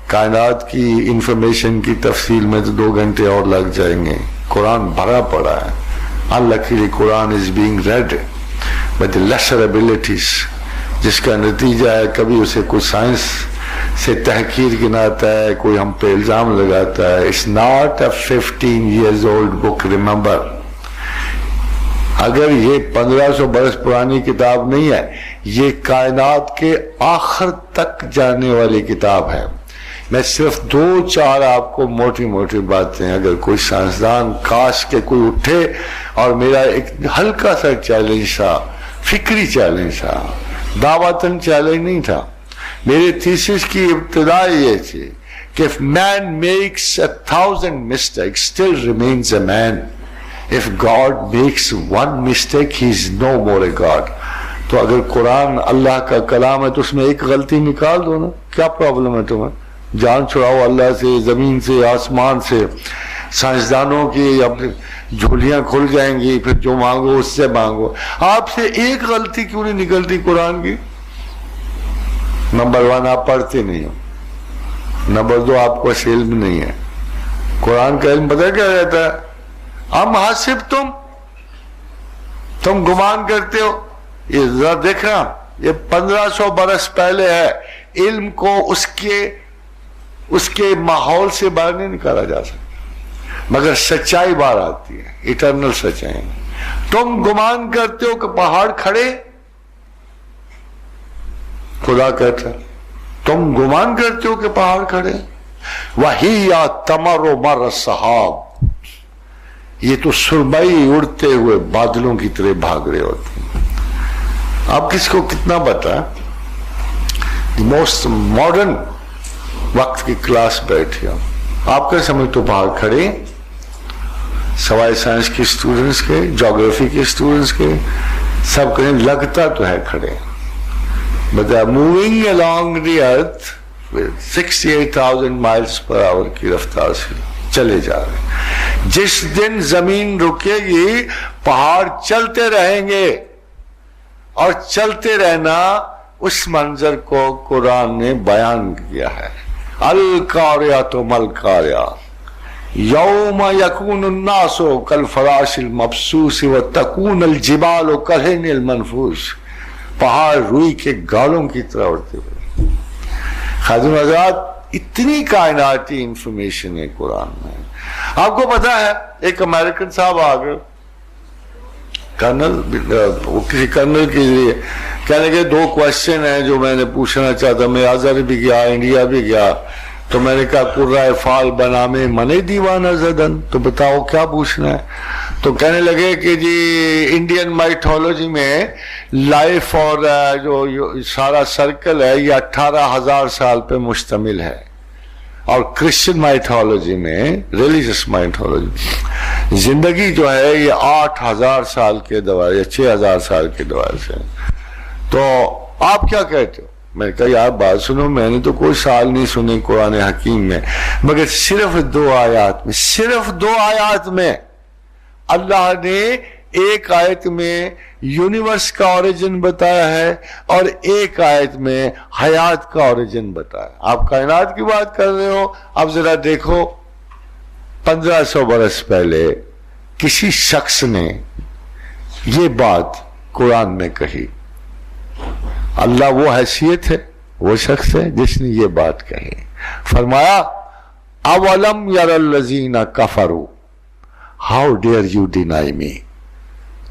کائنات کی انفارمیشن کی تفصیل میں تو 2 گھنٹے اور لگ جائیں گے. قرآن بھرا پڑا ہے. Unluckily Quran is being read by the lesser abilities جس کا نتیجہ ہے کبھی اسے کوئی سائنس سے تحقیر گناتا ہے, کوئی ہم پہ الزام لگاتا ہے. It's not a 15 years old book, remember. اگر یہ 1500 برس پرانی کتاب نہیں ہے, یہ کائنات کے آخر تک جانے والی کتاب ہے. میں صرف 2-4 آپ کو موٹی موٹی باتیں, اگر کوئی سائنسدان کاش کے کوئی اٹھے, اور میرا ایک ہلکا سا چیلنج تھا, فکری چیلنج تھا, دعوتاً چیلنج نہیں تھا. میرے تھیسس کی ابتدا یہ تھی کہ if man makes 1,000 mistakes, still remains a man. If God makes one mistake, he is no more a God. تو اگر قرآن اللہ کا کلام ہے تو اس میں ایک غلطی نکال دو نا, کیا پرابلم ہے تمہیں؟ جان چھڑاؤ اللہ سے, زمین سے, آسمان سے, سائنسدانوں کی اپنی جھولیاں کھل جائیں گی, پھر جو مانگو اس سے مانگو. آپ سے ایک غلطی کیوں نہیں نکلتی قرآن کی؟ نمبر 1 آپ پڑھتے نہیں ہو, نمبر 2 آپ کو علم نہیں ہے. قرآن کا علم پتہ کیا رہتا ہے؟ ہم حاسب تم گمان کرتے ہو. یہ ذرا دیکھنا, یہ 1500 برس پہلے ہے. علم کو اس کے ماحول سے باہر نہیں نکالا جا سکتا, مگر سچائی باہر آتی ہے, ایٹرنل سچائی. تم گمان کرتے ہو کہ پہاڑ کھڑے, خدا کہتا ہے تم گمان کرتے ہو کہ پہاڑ کھڑے. وَهِيَ تَمَرُ مَرَّ السَّحَابِ, یہ تو سرمئی اڑتے ہوئے بادلوں کی طرح بھاگ رہے ہوتے ہیں. آپ کس کو کتنا بتا, موسٹ ماڈرن وقت کی کلاس بیٹھی ہو, آپ کیا سمجھ تو پہاڑ کھڑے, سوائے سائنس کے اسٹوڈنٹس کے, جیوگرافی کے اسٹوڈنٹس کے, سب کہیں لگتا تو ہے کھڑے. But they are moving along the earth with 68,000 miles per hour کی رفتار سے چلے جا رہے ہیں. جس دن زمین رکے گی پہاڑ چلتے رہیں گے, اور چلتے رہنا اس منظر کو قرآن نے بیان کیا ہے. القاریۃ ما القاریۃ یوم یکون الناس کالفراش المبثوث وتکون الجبال کالعہن المنفوش. پہاڑ روئی کے گالوں کی طرح اڑتے ہوئے. خادم حضرات, اتنی کائناتی انفارمیشن ہے قرآن میں. آپ کو پتا ہے ایک امریکن صاحب آ گئے, کسی کرنل کے لیے کہنے کے 2 کوشچن ہیں جو میں نے پوچھنا چاہتا. میں آزر بھی گیا, انڈیا بھی گیا, تو میں نے کہا قرۂ فال بنامے منے دیوانہ زدن, تو بتاؤ کیا پوچھنا ہے. تو کہنے لگے کہ جی انڈین مائتھولوجی میں لائف اور جو سارا سرکل ہے یہ 18,000 سال پہ مشتمل ہے, اور کرسچن مائتھولوجی میں, ریلیجس مائتھولوجی, زندگی جو ہے یہ 8,000 سال کے دوار یا 6,000 سال کے دوار سے. تو آپ کیا کہتے ہو؟ میں نے کہا یار بات سنو, میں نے تو کوئی سال نہیں سنے قرآن حکیم میں, مگر صرف 2 آیات میں اللہ نے ایک آیت میں یونیورس کا اوریجن بتایا ہے, اور ایک آیت میں حیات کا اوریجن بتایا. آپ کائنات کی بات کر رہے ہو, اب ذرا دیکھو 1500 برس پہلے کسی شخص نے یہ بات قرآن میں کہی. اللہ وہ حیثیت ہے, وہ شخص ہے جس نے یہ بات کہی. فرمایا اولم یر الذین کفروا ہاؤ ڈیئر یو ڈینائی می.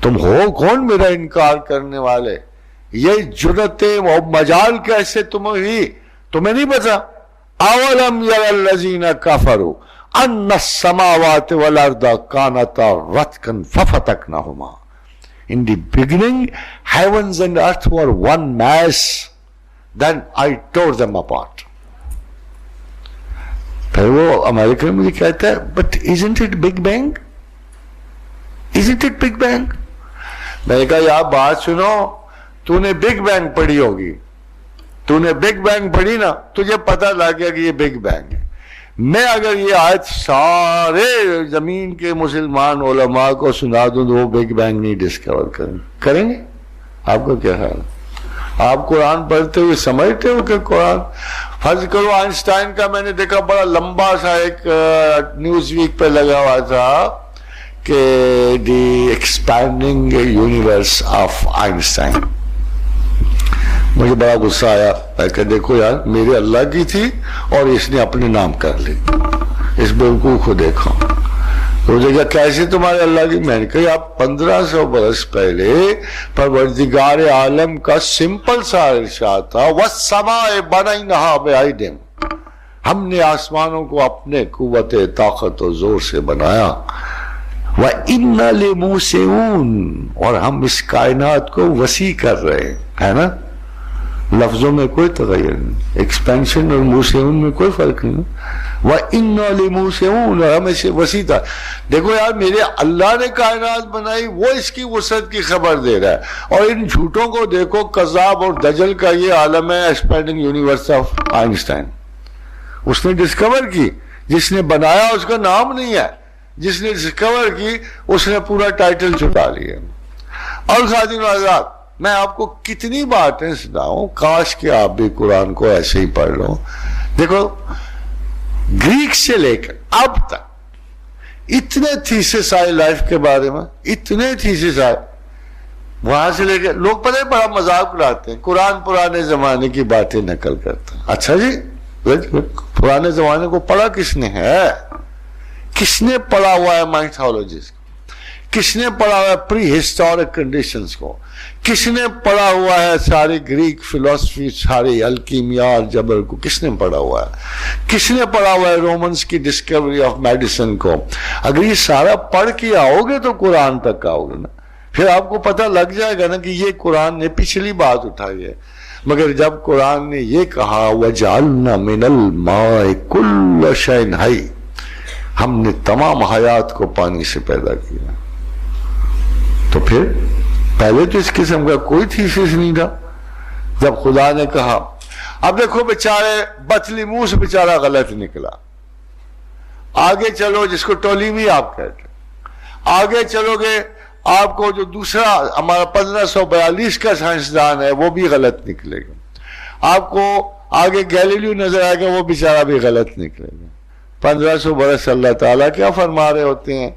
تم ہو کون میرا انکار کرنے والے؟ یہ جرتیں وہ مجال کیسے تمہیں ہوئی, تمہیں نہیں پتا؟ اولم یر الذین کفروا ان السماوات والارض کانتا رتقا ففتقناہما. In the beginning, heavens and earth were one mass. Then I tore them apart. پھر وہ امریکن مجھے کہتا ہے but isn't it Big Bang? Isn't it Big Bang? میں نے کہا یار بات سنو, تو نے بگ بینگ پڑھی ہوگی, تو نے بگ بینگ پڑھی نا, تجھے پتہ لگ گیا کہ یہ بگ بینگ ہے. میں اگر یہ آیت سارے زمین کے مسلمان علماء کو سنا دوں تو وہ بگ بینگ نہیں ڈسکور کریں گے. آپ کو کیا خیال ہے؟ آپ قرآن پڑھتے ہوئے سمجھتے ہو کہ قرآن, فرض کرو آئنسٹائن کا میں نے دیکھا بڑا لمبا سا ایک نیوز ویک پہ لگا ہوا تھا کہ دی ایکسپینڈنگ یونیورس آف آئنسٹائن. مجھے بڑا غصہ آیا، میں کہ دیکھو یار میرے اللہ کی تھی اور اس نے اپنے نام کر لی، اس بیوقوف کو دیکھو۔ تو جگہ کیسے تمہارے اللہ کی؟ میں نے کہا آپ 1500 برس پہلے پروردگار عالم کا سمپل سا ارشاد تھا، وَالسَّمَاءِ بَنَيْنَهَا بِأَيْدٍ، ہم نے آسمانوں کو اپنے قوت طاقت و زور سے بنایا، وَإِنَّا لِمُوسِعُونَ، اور ہم اس کائنات کو وسیع کر رہے ہیں نا، لفظوں میں کوئی تغیر نہیں، ایکسپینشن اور موسعون میں کوئی فرق نہیں، وَإِنَّا لِمُوسِعُونَ، اور ہم اسے وسیع تھا۔ دیکھو یار میرے اللہ نے کائنات بنائی، وہ اس کی وسعت کی خبر دے رہا ہے، اور ان جھوٹوں کو دیکھو، کذاب اور دجل کا یہ عالم ہے ایکسپینڈنگ یونیورس آف آئنسٹائن، اس نے ڈسکور کی، جس نے بنایا اس کا نام نہیں ہے، جس نے ڈسکور کی اس نے پورا ٹائٹل چکا لیا۔ اور خادم حضرات میں آپ کو کتنی باتیں سناؤں، کاش کہ آپ بھی قرآن کو ایسے ہی پڑھ لو۔ دیکھو گریک سے لے کر اب تک اتنے تھیسس آئے لائف کے بارے میں، اتنے تھیسس آئے، وہاں سے لے کے لوگ پتہ بڑا مذاق اڑاتے ہیں، قرآن پرانے زمانے کی باتیں نقل کرتے ہیں۔ اچھا جی پرانے زمانے کو پڑھا کس نے ہے؟ کس نے پڑھا ہوا ہے مائتھولوجیز کو؟ کس نے پڑھا ہوا ہے پری ہسٹورک کنڈیشنز کو؟ کس نے پڑھا ہوا ہے ساری گریک فلسفی، ساری الکیمیا اور جبر کو کس نے پڑھا ہوا ہے؟ کس نے پڑھا ہوا ہے رومنز کی ڈسکوری آف میڈیسن کو؟ اگر یہ سارا پڑھ کے آؤ گے تو قرآن تک آؤ گے نا، پھر آپ کو پتہ لگ جائے گا نا کہ یہ قرآن نے پچھلی بات اٹھائی ہے۔ مگر جب قرآن نے یہ کہا وَجَعَلْنَا مِنَ الْمَاءِ كُلَّ شَيْءٍ حَيٍّ، ہم نے تمام حیات کو پانی سے پیدا کیا، تو پھر پہلے تو اس قسم کا کوئی تھیسس نہیں تھا۔ جب خدا نے کہا، اب دیکھو بیچارے بطلیموس بیچارہ غلط نکلا، آگے چلو جس کو ٹولیمی آپ کہتے ہیں، آگے چلو گے آپ کو جو دوسرا ہمارا 1542 کا سائنسدان ہے وہ بھی غلط نکلے گا، آپ کو آگے گیلیلیو نظر آئے گا وہ بیچارہ بھی غلط نکلے گا۔ 1500 برس اللہ تعالیٰ کیا فرما رہے ہوتے ہیں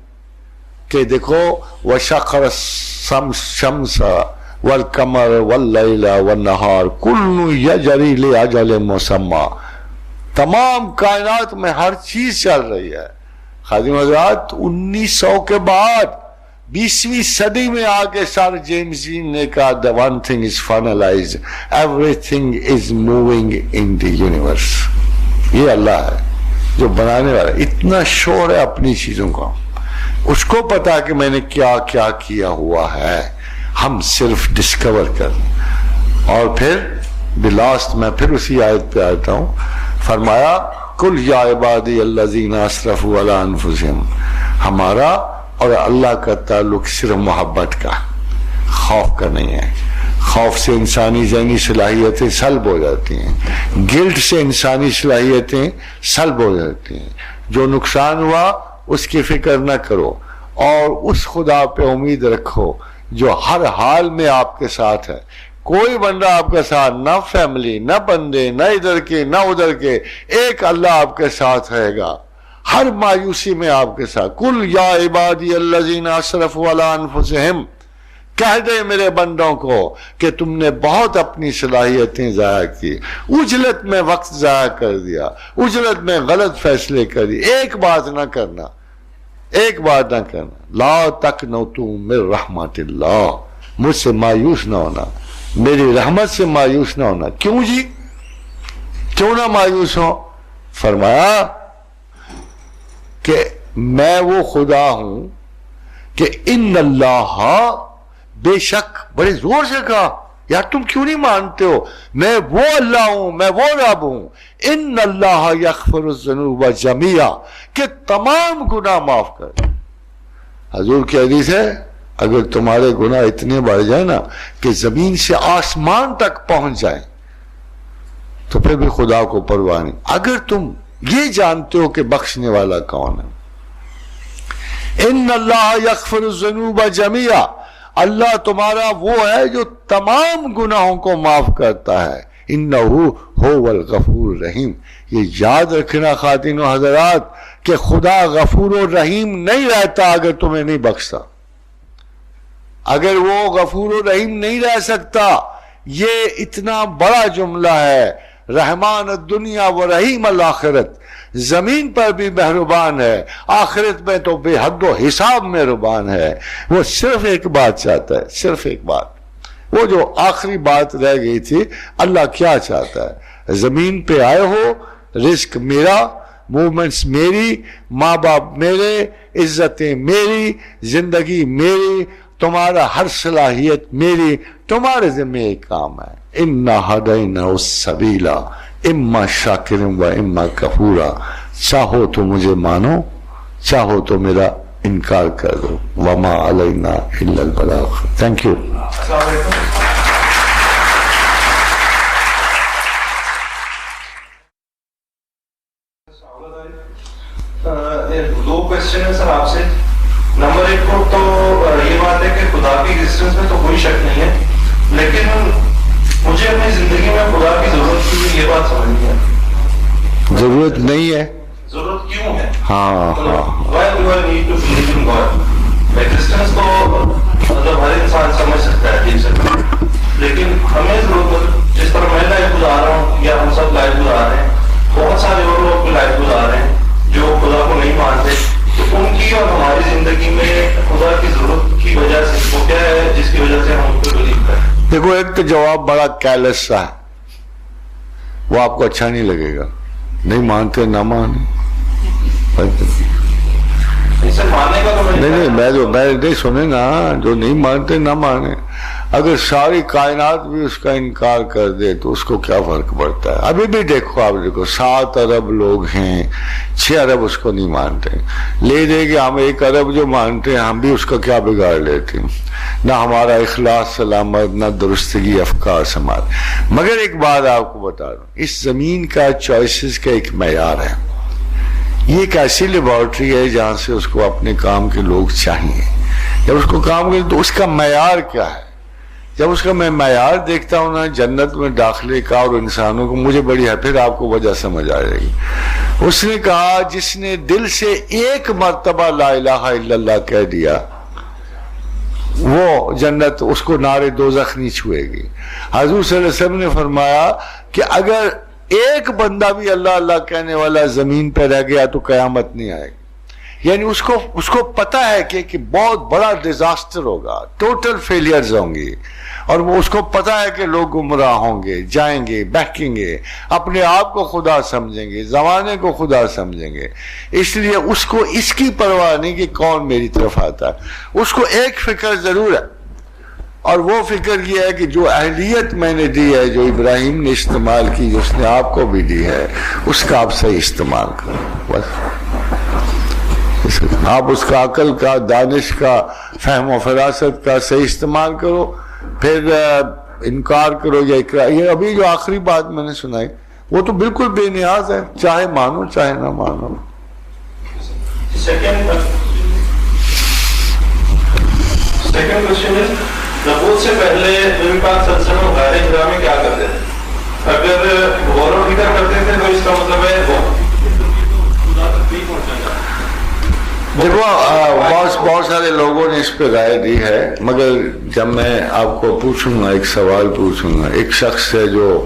کہ دیکھو وَشَخَّرَ الشَّمْسَ وَالْقَمَرَ وَاللَّيْلَ وَالنَّهَارَ كُلٌّ يَجْرِي لِأَجَلٍ مُّسَمًّى، تمام کائنات میں ہر چیز چل رہی ہے۔ خادم حضرات 1900 کے بعد 20ویں صدی میں آ کے سر جیمز جین نے کہا the one thing is finalized, everything is moving in the universe۔ یہ اللہ ہے جو بنانے والا، اتنا شور ہے اپنی چیزوں کا، اس کو پتا کہ میں نے کیا کیا کیا ہوا ہے، ہم صرف ڈسکور کر۔ اور پھر بلاسٹ میں پھر اسی آیت پہ آتا ہوں، فرمایا کل یا عبادی الذین اسرفوا علی انفسہم، ہمارا اور اللہ کا تعلق صرف محبت کا، خوف کا نہیں ہے۔ خوف سے انسانی ذہنی صلاحیتیں سلب ہو جاتی ہیں، گلٹ سے انسانی صلاحیتیں سلب ہو جاتی ہیں۔ جو نقصان ہوا اس کی فکر نہ کرو، اور اس خدا پہ امید رکھو جو ہر حال میں آپ کے ساتھ ہے۔ کوئی بندہ آپ کے ساتھ، نہ فیملی، نہ بندے، نہ ادھر کے نہ ادھر کے، ایک اللہ آپ کے ساتھ رہے گا ہر مایوسی میں آپ کے ساتھ۔ کل یا عبادی الذین اسرفوا علی انفسہم، کہہ دے میرے بندوں کو کہ تم نے بہت اپنی صلاحیتیں ضائع کی، اجلت میں وقت ضائع کر دیا، اجلت میں غلط فیصلے کر دی۔ ایک بات نہ کرنا، ایک بات نہ کرنا، لا تقنطوا من رحمت اللہ، مجھ سے مایوس نہ ہونا، میری رحمت سے مایوس نہ ہونا۔ کیوں جی؟ کیوں نہ مایوس ہو؟ فرمایا کہ میں وہ خدا ہوں کہ ان اللہ، بے شک، بڑے زور سے کہا یار تم کیوں نہیں مانتے ہو، میں وہ اللہ ہوں، میں وہ رب ہوں، ان اللہ یغفر الذنوب جميعا، کہ تمام گناہ معاف کر۔ حضور کی حدیث ہے اگر تمہارے گناہ اتنے بڑھ جائیں نا کہ زمین سے آسمان تک پہنچ جائیں تو پھر بھی خدا کو پرواہ نہیں، اگر تم یہ جانتے ہو کہ بخشنے والا کون ہے۔ ان اللہ یغفر الذنوب جميعا، اللہ تمہارا وہ ہے جو تمام گناہوں کو معاف کرتا ہے، انہو هو الغفور الرحیم۔ یہ یاد رکھنا خواتین و حضرات کہ خدا غفور و رحیم نہیں رہتا اگر تمہیں نہیں بخشتا۔ اگر وہ غفور و رحیم نہیں رہ سکتا، یہ اتنا بڑا جملہ ہے، رحمان الدنیا و رحیم الآخرت، زمین پر بھی مہربان ہے، آخرت میں تو بے حد و حساب مہربان ہے۔ وہ صرف ایک بات چاہتا ہے، صرف ایک بات، وہ جو آخری بات رہ گئی تھی، اللہ کیا چاہتا ہے؟ زمین پہ آئے ہو، رزق میرا، موومنٹس میری، ماں باپ میرے، عزتیں میری، زندگی میری، تمہارا ہر صلاحیت میری، تمہارے ذمہ ایک کام ہے، اِنَّا هَدَيْنَاهُ السَّبِيلَ اِمَّا شَاكِرًا وَإِمَّا كَفُورًا۔ چاہو تو مجھے مانو، چاہو تو میرا انکار کر دو، وَمَا عَلَيْنَا إِلَّا الْبَلَاغُ۔ Thank you. دو کوشچن ہے سر آپ سے۔ نمبر ایک کو تو یہ بات ہے کہ خدا کی ایگزسٹنس میں تو کوئی شک نہیں ہے، لیکن مجھے اپنی زندگی میں خدا کی ضرورت کی یہ بات سمجھنی ہے۔ ضرورت نہیں ہے، ضرورت کیوں ہے؟ ہاں why do I need to believe in God؟ Existence تو مطلب ہر انسان سمجھ سکتا ہے، دیکھ سکتا ہے، لیکن ہمیں ضرورت، جس طرح میں لائف گزار رہا ہوں یا ہم سب لائف گزار رہے ہیں، بہت سارے اور لوگ بھی لائف گزار رہے ہیں جو خدا کو نہیں مانتے، تو ان کی اور ہماری زندگی میں خدا کی ضرورت کی وجہ سے وہ کیا ہے جس کی وجہ سے ہم ان کو بلیو کریں؟ دیکھو، ایک تو جواب بڑا کیرلیس سا ہے، وہ آپ کو اچھا نہیں لگے گا، نہیں مانتے نہ مانے۔ نہیں سنے نا، جو نہیں مانتے نہ مانے، اگر ساری کائنات بھی اس کا انکار کر دے تو اس کو کیا فرق پڑتا ہے؟ ابھی بھی دیکھو، آپ دیکھو 7 ارب لوگ ہیں، 6 ارب اس کو نہیں مانتے، لے دے کہ ہم 1 ارب جو مانتے ہیں، ہم بھی اس کا کیا بگاڑ لیتے ہیں؟ نہ ہمارا اخلاص سلامت، نہ درستگی افکار سماعت۔ مگر ایک بات آپ کو بتا دوں، اس زمین کا چوائسز کا ایک معیار ہے، یہ ایک ایسی لیبارٹری ہے جہاں سے اس کو اپنے کام کے لوگ چاہیے۔ جب اس کو کام کرے تو اس کا معیار کیا ہے؟ جب اس کا میں معیار دیکھتا ہوں نا جنت میں داخلے کا اور انسانوں کو، مجھے بڑی ہے، پھر آپ کو وجہ سمجھ آ جائے گی۔ اس نے کہا جس نے دل سے 1 مرتبہ لا الہ الا اللہ کہہ دیا، وہ جنت، اس کو نار دوزخ نہیں چھوئے گی۔ حضور صلی اللہ علیہ وسلم نے فرمایا کہ اگر ایک بندہ بھی اللہ اللہ کہنے والا زمین پہ رہ گیا تو قیامت نہیں آئے گی۔ یعنی اس کو پتا ہے کہ بہت بڑا ڈیزاسٹر ہوگا، ٹوٹل فیلیئرز ہوں گی، اور وہ اس کو پتا ہے کہ لوگ گمراہ ہوں گے، جائیں گے، بہکیں گے، اپنے آپ کو خدا سمجھیں گے، زمانے کو خدا سمجھیں گے۔ اس لیے اس کو اس کی پرواہ نہیں کہ کون میری طرف آتا ہے، اس کو ایک فکر ضرور ہے، اور وہ فکر یہ ہے کہ جو اہلیت میں نے دی ہے، جو ابراہیم نے استعمال کی، جو اس نے آپ کو بھی دی ہے، اس کا آپ صحیح استعمال کرو۔ بس آپ اس کا عقل کا، دانش کا، فہم و فراست کا صحیح استعمال کرو، پھر انکار کرو یا اقرار۔ یہ ابھی جو آخری بات میں نے سنائی وہ تو بالکل بے نیاز ہے، چاہے مانو چاہے نہ مانو۔ سیکنڈ کوشچن ہے، نبوت سے پہلے نبی پاک صلی اللہ علیہ وسلم غار حرا میں کیا کرتے تھے؟ اگر غور و فکر کرتے تھے تو اس کا مطلب ہے خدا تک نہیں پہنچانا۔ دیکھو، بہت سارے لوگوں نے اس پہ رائے دی ہے، مگر جب میں آپ کو پوچھوں گا، ایک سوال پوچھوں گا، ایک شخص ہے جو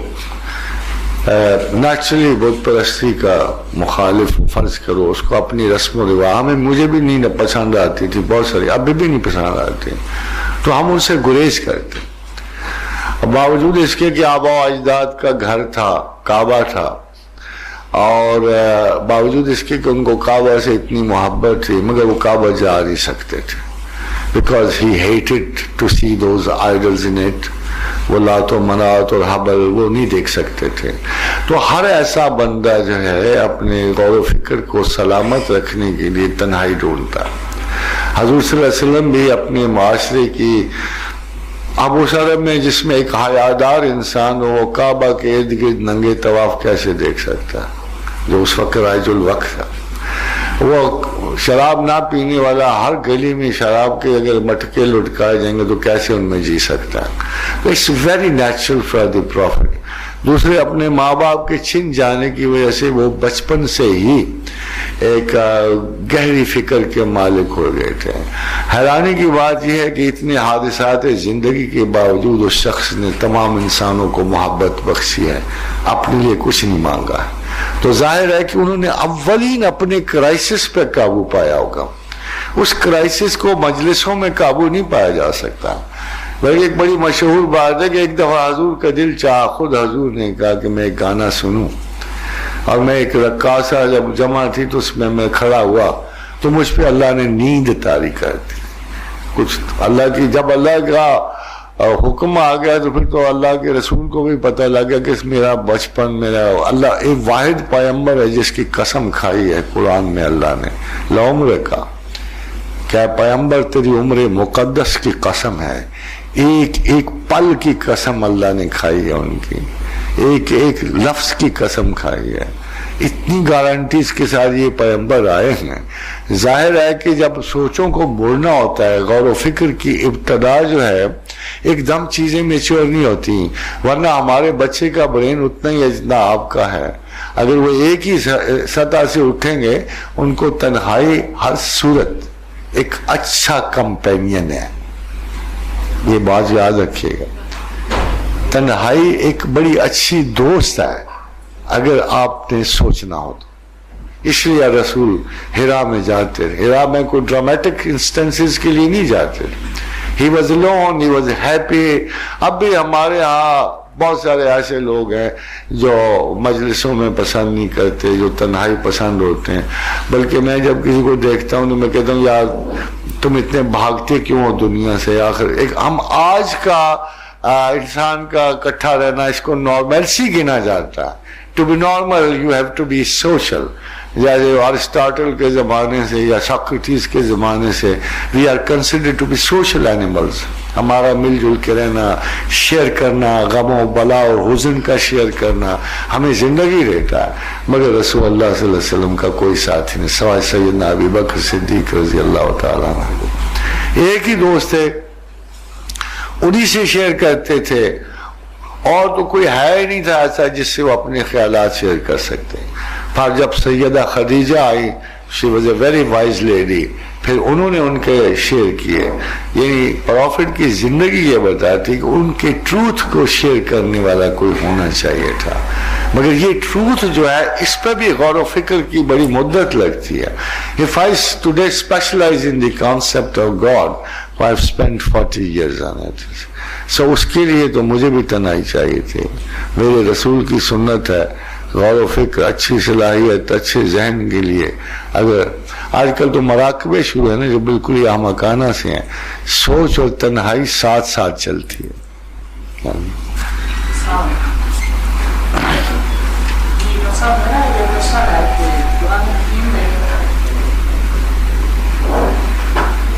نیچرلی بت پرستی کا مخالف فرض کرو، اس کو اپنی رسم و رواج، مجھے بھی نہیں پسند آتی تھی، بہت ساری ابھی بھی نہیں پسند آتی، تو ہم ان سے گریز کرتے، باوجود اس کے کہ آبا و اجداد کا گھر تھا، کعبہ تھا، اور باوجود اس کے کہ ان کو کعبہ سے اتنی محبت تھی، مگر وہ کعبہ جا نہیں سکتے تھے، because he hated to see those idols in it۔ وہ لات و منات اور حبل وہ نہیں دیکھ سکتے تھے۔ تو ہر ایسا بندہ جو ہے اپنے غور و فکر کو سلامت رکھنے کے لیے تنہائی ڈھونڈتا ہے۔ حضور صلی اللہ علیہ وسلم بھی اپنے معاشرے کی ابو سرب میں، جس میں ایک حیادار انسان ہو، وہ کعبہ کے ارد گرد ننگے طواف کیسے دیکھ سکتا ہے، جو اس وقت رائج الوقت تھا۔ وہ شراب نہ پینے والا ہر گلی میں شراب کے اگر مٹکے لٹکائے جائیں گے تو کیسے ان میں جی سکتا ہے؟ تو it's very natural for the profit. دوسرے اپنے ماں باپ کے چھن جانے کی وجہ سے وہ بچپن سے ہی ایک گہری فکر کے مالک ہو گئے تھے. حیرانی کی بات یہ ہے کہ اتنے حادثات زندگی کے باوجود اس شخص نے تمام انسانوں کو محبت بخشی ہے, اپنے لیے کچھ نہیں مانگا ہے. تو ظاہر ہے کہ انہوں نے اولین اپنے کرائسس پہ قابو پایا ہوگا. اس کرائسس کو مجلسوں میں قابو نہیں پایا جا سکتا. بلکہ ایک بڑی مشہور بات ہے کہ ایک دفعہ حضور کا دل چاہا, خود حضور نے کہا کہ میں ایک گانا سنوں, اور میں ایک رقاصہ جب جمع تھی تو اس میں کھڑا ہوا تو مجھ پہ اللہ نے نیند طاری کر دی. کچھ اللہ کی, جب اللہ کا حکم آ گیا تو پھر تو اللہ کے رسول کو بھی پتہ لگ گیا کہ میرا بچپن, میرا اللہ ایک واحد پیغمبر ہے جس کی قسم کھائی ہے قرآن میں اللہ نے لعمر کا. کیا پیغمبر تیری عمر مقدس کی قسم ہے, ایک ایک پل کی قسم اللہ نے کھائی ہے, ان کی ایک ایک لفظ کی قسم کھائی ہے. اتنی گارنٹیز کے ساتھ یہ پیغمبر آئے ہیں. ظاہر ہے کہ جب سوچوں کو بولنا ہوتا ہے, غور و فکر کی ابتدا جو ہے ایک دم چیزیں میچور نہیں ہوتی, ورنہ ہمارے بچے کا برین اتنا ہی ہے جتنا آپ کا ہے. اگر وہ ایک ہی سطح سے اٹھیں گے, ان کو تنہائی ہر صورت ایک اچھا کمپینین ہے, یہ بات یاد رکھیے گا. تنہائی ایک بڑی اچھی دوست ہے اگر آپ نے سوچنا ہو تو. اس لیے رسول ہرا میں جاتے رہے. ہرا میں کوئی ڈرامیٹک انسٹنسز کے لیے نہیں جاتے. He was alone, he was happy. اب بھی ہمارے ہاں بہت سارے ایسے لوگ ہیں جو مجلسوں میں پسند نہیں کرتے, جو تنہائی پسند ہوتے ہیں. بلکہ میں جب کسی کو دیکھتا ہوں تو میں کہتا ہوں یار تم اتنے بھاگتے کیوں ہو دنیا سے؟ آخر ایک ہم آج کا انسان کا اکٹھا رہنا اس کو نارملسی گنا جاتا ہے. To be normal you have to be social. جیسے ارسطاٹل کے زمانے سے یا ساکریٹس کے زمانے سے we are considered to be social animals. ہمارا مل جل کے رہنا, شیئر کرنا, غم و بلا اور حزن کا شیئر کرنا ہمیں زندگی رہتا ہے. مگر رسول اللہ صلی اللہ علیہ وسلم کا کوئی ساتھی نہیں سوائے سیدنا ابی بکر صدیق رضی اللہ تعالیٰ عنہ. ایک ہی دوست تھے, انہی سے شیئر کرتے تھے, اور تو کوئی ہے ہی نہیں تھا ایسا جس سے وہ اپنے خیالات شیئر کر سکتے. پھر جب سیدہ خدیجہ آئی, she was a very wise lady, پھر انہوں نے ان کے شیئر کیے. یعنی پروفٹ کی زندگی یہ بتاتی کہ ان کے ٹروتھ کو شیئر کرنے والا کوئی ہونا چاہیے تھا. مگر یہ ٹروتھ جو ہے اس پہ بھی غور و فکر کی بڑی مدت لگتی ہے. If I today specialize in the concept of God, I've spent 40 years on it. So اس کے لیے تو مجھے بھی تنہائی چاہیے تھی. میرے رسول کی سنت ہے غور و فکر, اچھی صلاحیت, اچھے ذہن کے لیے. اگر آج کل تو مراقبے شروع ہیں نا جو بالکل ہی احمقانہ سے ہیں, سوچ اور تنہائی ساتھ ساتھ چلتی ہے.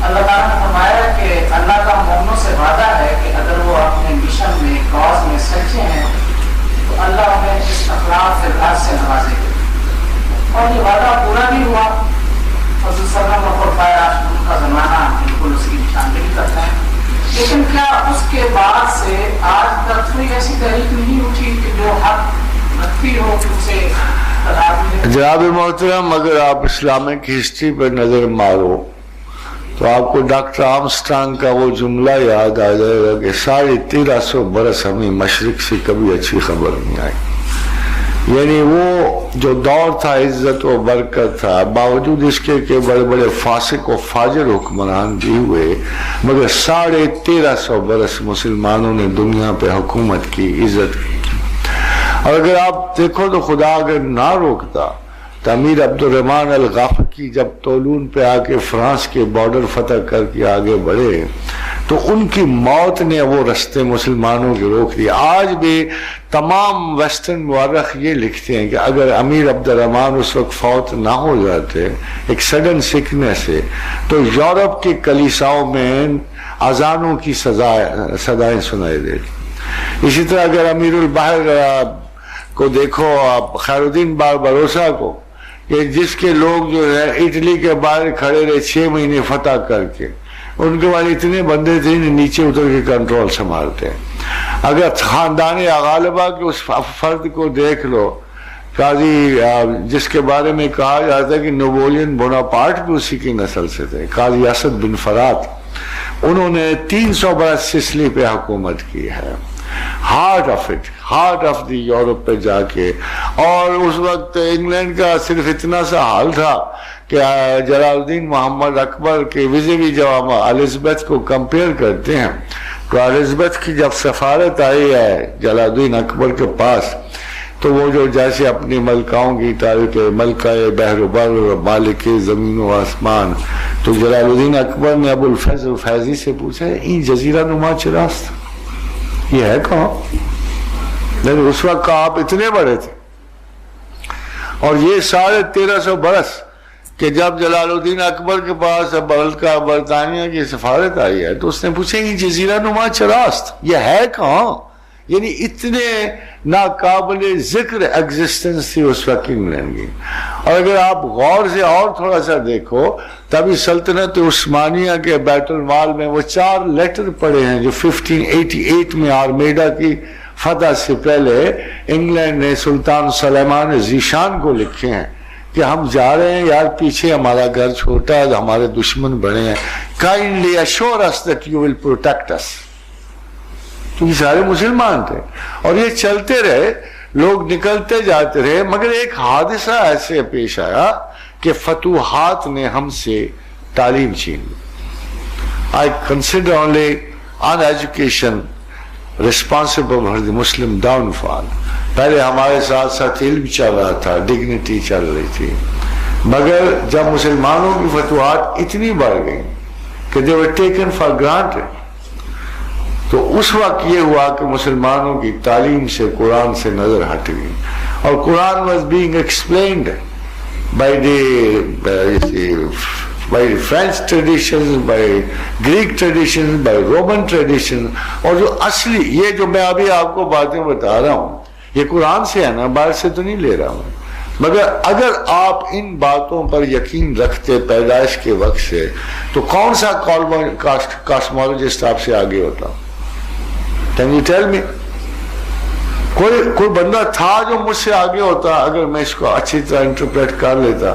اللہ تعالیٰ نے فرمایا کہ اللہ کا مومنوں سے وعدہ ہے کہ اگر وہ اپنے مشن میں, کاز میں سچے ہیں تو اللہ انہیں اس اخلاق فرقات سے نوازے گا. اور یہ وعدہ پورا بھی ہوا. حضرت صلی اللہ علیہ وسلم خلفائے کا زمانہ بالکل اس کی نشاندہی کرتا ہے. لیکن کیا اس کے بعد سے آج تک کوئی ایسی تحریک نہیں اٹھی کہ جو حق رکھتی ہو کہ اسے جناب محترم, اگر آپ اسلامک ہسٹری پر نظر مارو تو آپ کو ڈاکٹر آرمسٹرانگ کا وہ جملہ یاد آ جائے گا کہ 1350 برس ہمیں مشرق سے کبھی اچھی خبر نہیں آئی. یعنی وہ جو دور تھا عزت و برکت تھا, باوجود اس کے کہ بڑے بڑے فاسق و فاجر حکمران بھی ہوئے, مگر 1350 برس مسلمانوں نے دنیا پہ حکومت کی, عزت کی. اور اگر آپ دیکھو تو خدا اگر نہ روکتا تو امیر عبد الرحمن الغافقی جب طولون پہ آ کے فرانس کے بارڈر فتح کر کے آگے بڑھے تو ان کی موت نے وہ رستے مسلمانوں کے روک دیے. آج بھی تمام ویسٹرن مورخ یہ لکھتے ہیں کہ اگر امیر عبد الرحمن اس وقت فوت نہ ہو جاتے ایک سڈن سکنس سے, تو یورپ کے کلیساؤں میں اذانوں کی صدائیں سنائی دیتی. اسی طرح اگر امیر البحر کو دیکھو آپ, خیر الدین باربروسا کو, کہ جس کے لوگ جو ہے اٹلی کے باہر کھڑے رہے 6 مہینے فتح کر کے، ان کے بعد اتنے بندے تھے نیچے اتر کے کنٹرول سنبھالتے ہیں۔ اگر خاندان غالبہ کے اس فرد کو دیکھ لو، قاضی جس کے بارے میں کہا جاتا ہے کہ نپولین بوناپارٹ بھی اسی کی نسل سے تھے، قاضی اسد بن فرات، انہوں نے 300 برس سسلی پہ حکومت کی ہے، ہارٹ آف دی یورپ پہ جا کے۔ اور اس وقت انگلینڈ کا صرف اتنا سا حال تھا کہ جلال الدین محمد اکبر کے وزیری جب ہم الزبتھ کو کمپیئر کرتے ہیں تو الزبتھ کی جب سفارت آئی ہے جلال الدین اکبر کے پاس، تو وہ جو جیسے اپنی ملکاؤں کی تاریخ، ملکہ بحر و بر، مالک زمین و آسمان، تو جلال الدین اکبر نے ابو الفیض فیضی سے پوچھا این جزیرہ نما چراست، یہ ہے کہاں؟ لیکن اس وقت کا آپ اتنے بڑے تھے، اور یہ 1350 برس کہ جب جلال الدین اکبر کے پاس ملکہ برطانیہ کی سفارت آئی ہے تو اس نے پوچھا این جزیرہ نما چراست، یہ ہے کہاں؟ یعنی اتنے ناقابل ذکر ایگزسٹنس تھی اس وقت انگلینڈ کی۔ اور اگر آپ غور سے اور تھوڑا سا دیکھو، تبھی سلطنت عثمانیہ کے بیت المال میں وہ 4 لیٹر پڑے ہیں جو 1588 میں آرمیڈا کی فتح سے پہلے انگلینڈ نے سلطان سلیمان ذیشان کو لکھے ہیں کہ ہم جا رہے ہیں یار، پیچھے ہمارا گھر چھوٹا ہے، ہمارے دشمن بڑے ہیں، kindly assure us that you will protect us۔ تو یہ سارے مسلمان تھے اور یہ چلتے رہے، لوگ نکلتے جاتے رہے، مگر ایک حادثہ ایسے پیش آیا کہ فتوحات نے ہم سے تعلیم چھین لی۔ I consider only on education responsible for the Muslim downfall۔ پہلے ہمارے ساتھ ساتھ علم چل رہا تھا، ڈگنیٹی چل رہی تھی، مگر جب مسلمانوں کی فتوحات اتنی بڑھ گئی کہ they were taken for granted، تو اس وقت یہ ہوا کہ مسلمانوں کی تعلیم سے قرآن سے نظر ہٹ گئی، اور قرآن was being explained by French traditions, by Greek traditions, by Roman traditions، اور جو اصلی یہ جو میں ابھی آپ کو باتیں بتا رہا ہوں یہ قرآن سے ہے نا، باہر سے تو نہیں لے رہا ہوں، مگر اگر آپ ان باتوں پر یقین رکھتے پیدائش کے وقت سے تو کون سا کاسمولوجسٹ آپ سے آگے ہوتا؟ Can you tell me؟ کوئی بندہ تھا جو مجھ سے آگے ہوتا اگر میں اس کو اچھی طرح انٹرپریٹ کر لیتا۔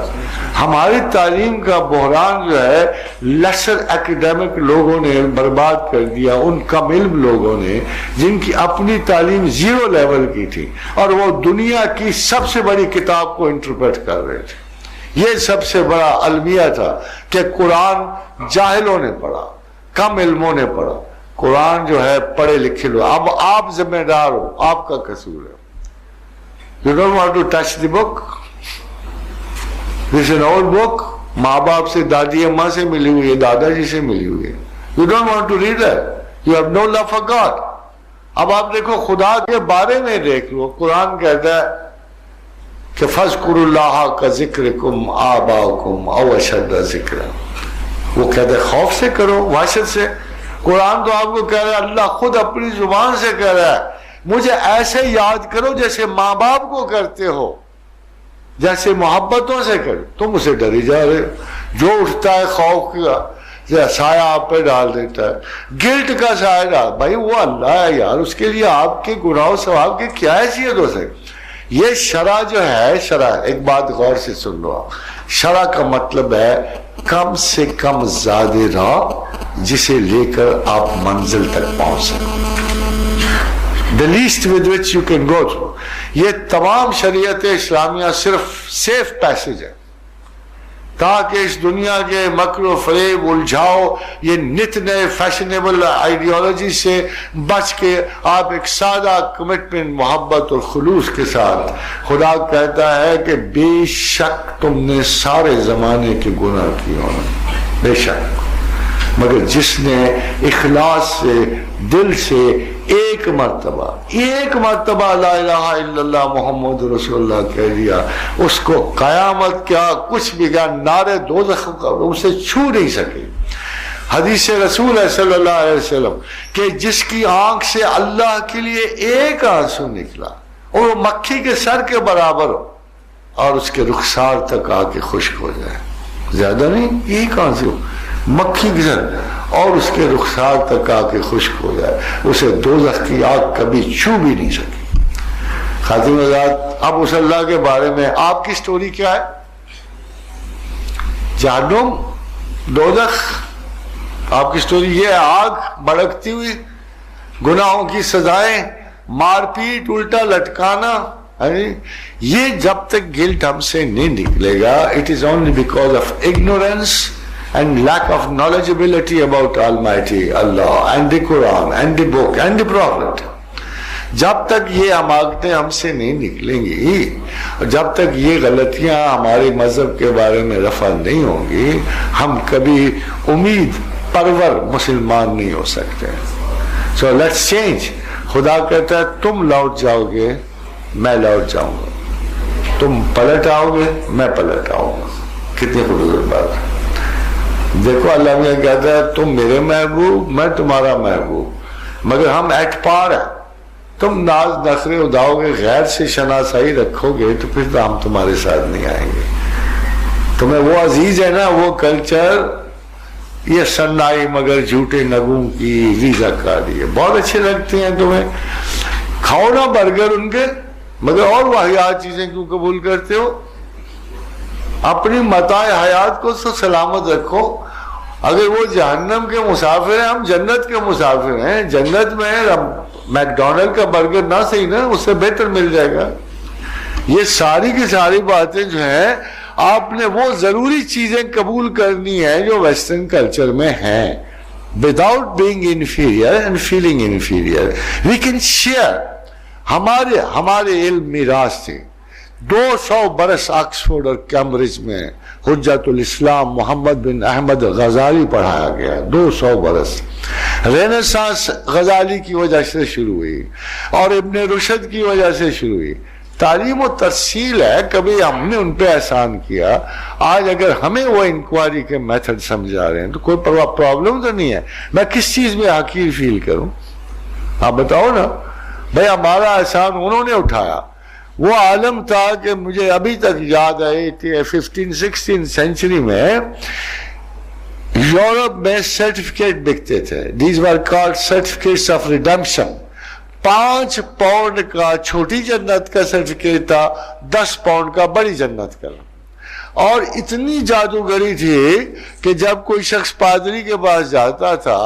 ہماری تعلیم کا بحران جو ہے لیسر ایکیڈیمک لوگوں نے برباد کر دیا، ان کم علم لوگوں نے جن کی اپنی تعلیم 0 لیول کی تھی اور وہ دنیا کی سب سے بڑی کتاب کو انٹرپریٹ کر رہے تھے۔ یہ سب سے بڑا المیہ تھا کہ قرآن جاہلوں نے پڑھا، کم علموں نے پڑھا، قرآن جو ہے پڑھے لکھے لو۔ اب آپ ذمہ دار ہو، آپ کا قصور ہے۔ You don't want to touch the book. This is an old book. ماں باپ سے، دادی اماں سے ملی ہوئی ہے، دادا جی سے ملی ہوئی ہے۔ You don't want to read that. You have no love for God. اب آپ دیکھو خدا کے بارے میں دیکھ لو، قرآن کہتا ہے کہ فَاذْكُرُوا اللَّهَ كَذِكْرِكُمْ آبَاءَكُمْ أَوْ أَشَدَّ ذِكْرًا۔ وہ کہتے ہیں خوف سے کرو، وحشت سے۔ قرآن تو آپ کو کہہ رہا ہے، اللہ خود اپنی زبان سے کہہ رہا ہے مجھے ایسے یاد کرو جیسے ماں باپ کو کرتے ہو، جیسے محبتوں سے کرو۔ تم اسے ڈری جا رہے ہو، جو اٹھتا ہے خوف کا سایہ آپ پہ ڈال دیتا ہے، گلٹ کا سایہ ڈال، بھائی وہ اللہ ہے یار، اس کے لیے آپ کے گناہ و ثواب کی کیا حیثیت ہو سکتی؟ یہ شرع جو ہے، شرع ایک بات غور سے سن لو، شرع کا مطلب ہے کم سے کم زیادہ راہ جسے لے کر آپ منزل تک پہنچ سکیں، the least with which you can go through۔ یہ تمام شریعت اسلامیہ صرف سیف پیسج ہے تاکہ اس دنیا کے مکر و فریب، الجھاؤ، یہ نت نئے فیشنیبل آئیڈیالوجی سے بچ کے آپ ایک سادہ کمٹمنٹ، محبت اور خلوص کے ساتھ۔ خدا کہتا ہے کہ بے شک تم نے سارے زمانے کے گناہ کیے ہونا، بے شک، مگر جس نے اخلاص سے، دل سے ایک مرتبہ لا الہ الا اللہ محمد رسول اللہ کہہ دیا، اس کو قیامت کیا کچھ بھی کیا نارے دوزخ اسے چھو نہیں سکے۔ حدیث رسول ہے صلی اللہ علیہ وسلم کہ جس کی آنکھ سے اللہ کے لیے ایک آنسو نکلا اور وہ مکھی کے سر کے برابر ہو، اور اس کے رخسار تک آ کے خشک ہو جائے. زیادہ نہیں, یہی کہاں سے ہو, مکھی گزر اور اس کے رخسار تک آ کے خشک ہو جائے, اسے دوزخ کی آگ کبھی چھو بھی نہیں سکی. خاتم حضرات, اب اس اللہ کے بارے میں آپ کی سٹوری کیا ہے؟ جہنم, دوزخ, آپ کی سٹوری یہ ہے, آگ بھڑکتی ہوئی, گناہوں کی سزائیں, مار پیٹ, الٹا لٹکانا. یہ جب تک گلٹ ہم سے نہیں نکلے گا, it is only because of ignorance and lack of knowledgeability about Almighty Allah and the Quran and the book and the Prophet. جب تک یہ عماقتیں ہم سے نہیں نکلیں گی, جب تک یہ غلطیاں ہمارے مذہب کے بارے میں رفع نہیں ہوں گی, ہم کبھی امید پرور مسلمان نہیں ہو سکتے. So let's change. خدا کہتا ہے تم لوٹ جاؤ گے, میں لوٹ جاؤں گا, تم پلٹ آؤ گے, میں پلٹ آؤں گا. کتنی خوبصورت بات ہے. دیکھو اللہ میاں کہتا ہے تم میرے محبوب, میں تمہارا محبوب, مگر ہم ایٹ پار ہیں. تم ناز نخرے اڑاؤ گے, غیر سے شناسائی رکھو گے, تو پھر تو ہم تمہارے ساتھ نہیں آئیں گے. تمہیں وہ عزیز ہے نا, وہ کلچر, یہ سنائی مگر جھوٹے نگوں کی ویزا کاری ہے, بہت اچھے لگتے ہیں تمہیں. کھاؤ نا برگر ان کے, مگر اور واحد چیزیں کیوں قبول کرتے ہو؟ اپنی متاع حیات کو تو سلامت رکھو. اگر وہ جہنم کے مسافر ہیں, ہم جنت کے مسافر ہیں. جنت میں میک ڈونلڈ کا برگر نہ صحیح نا, اس سے بہتر مل جائے گا. یہ ساری کی ساری باتیں جو ہیں, آپ نے وہ ضروری چیزیں قبول کرنی ہے جو ویسٹرن کلچر میں ہیں, without being inferior and feeling inferior. We can share. ہمارے علم میراث تھے. 200 برس آکسفورڈ اور کیمبرج میں حجت الاسلام محمد بن احمد غزالی پڑھایا گیا. 200 برس. رینیسانس غزالی کی وجہ سے شروع ہوئی اور ابن رشد کی وجہ سے شروع ہوئی. تعلیم و ترسیل ہے, کبھی ہم نے ان پہ احسان کیا. آج اگر ہمیں وہ انکوائری کے میتھڈ سمجھا رہے ہیں تو کوئی پرابلم تو نہیں ہے. میں کس چیز میں حقیر فیل کروں؟ آپ بتاؤ نا بھئی. ہمارا احسان انہوں نے اٹھایا. وہ عالم تھا کہ مجھے ابھی تک یاد ہے 15-16 سینچری میں یورپ میں سرٹیفکیٹ بکتے تھے. These were called certificates of redemption. 5 pound کا چھوٹی جنت کا سرٹیفکیٹ تھا, 10 پاؤنڈ کا بڑی جنت کا. اور اتنی جادوگری تھی کہ جب کوئی شخص پادری کے پاس جاتا تھا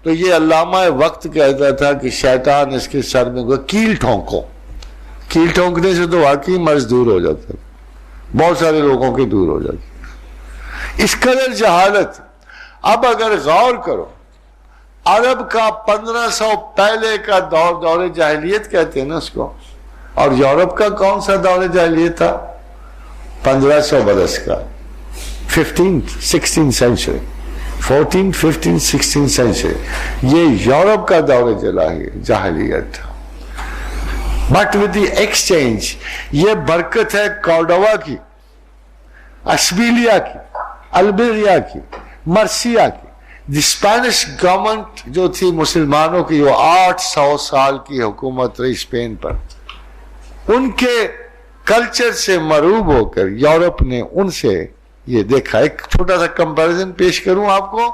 تو یہ علامہ وقت کہتا تھا کہ شیطان اس کے سر میں کوئی کیل ٹھونکو. کیل ٹھونکنے سے تو واقعی مرض دور ہو جاتا, بہت سارے لوگوں کے دور ہو جاتی. اس قدر جہالت. اب اگر غور کرو, عرب کا 1500 پہلے کا دور جاہلیت کہتے ہیں نا اس کو, اور یورپ کا کون سا دور جاہلیت تھا؟ 1500 برس کا, 15-16 سینچری, 14-15-16 سینچری. یہ یورپ کا دور جاہلیت تھا. بٹ ود دی ایکسچینج, یہ برکت ہے کارڈووا کی, اشبیلیا کی, البیریا کی, مرسیا کی. دی اسپینش گورنمنٹ جو تھی مسلمانوں کی, وہ 800 سال کی حکومت رہی اسپین پر. ان کے کلچر سے مرعوب ہو کر یورپ نے ان سے یہ دیکھا. ایک چھوٹا سا کمپیریزن پیش کروں آپ کو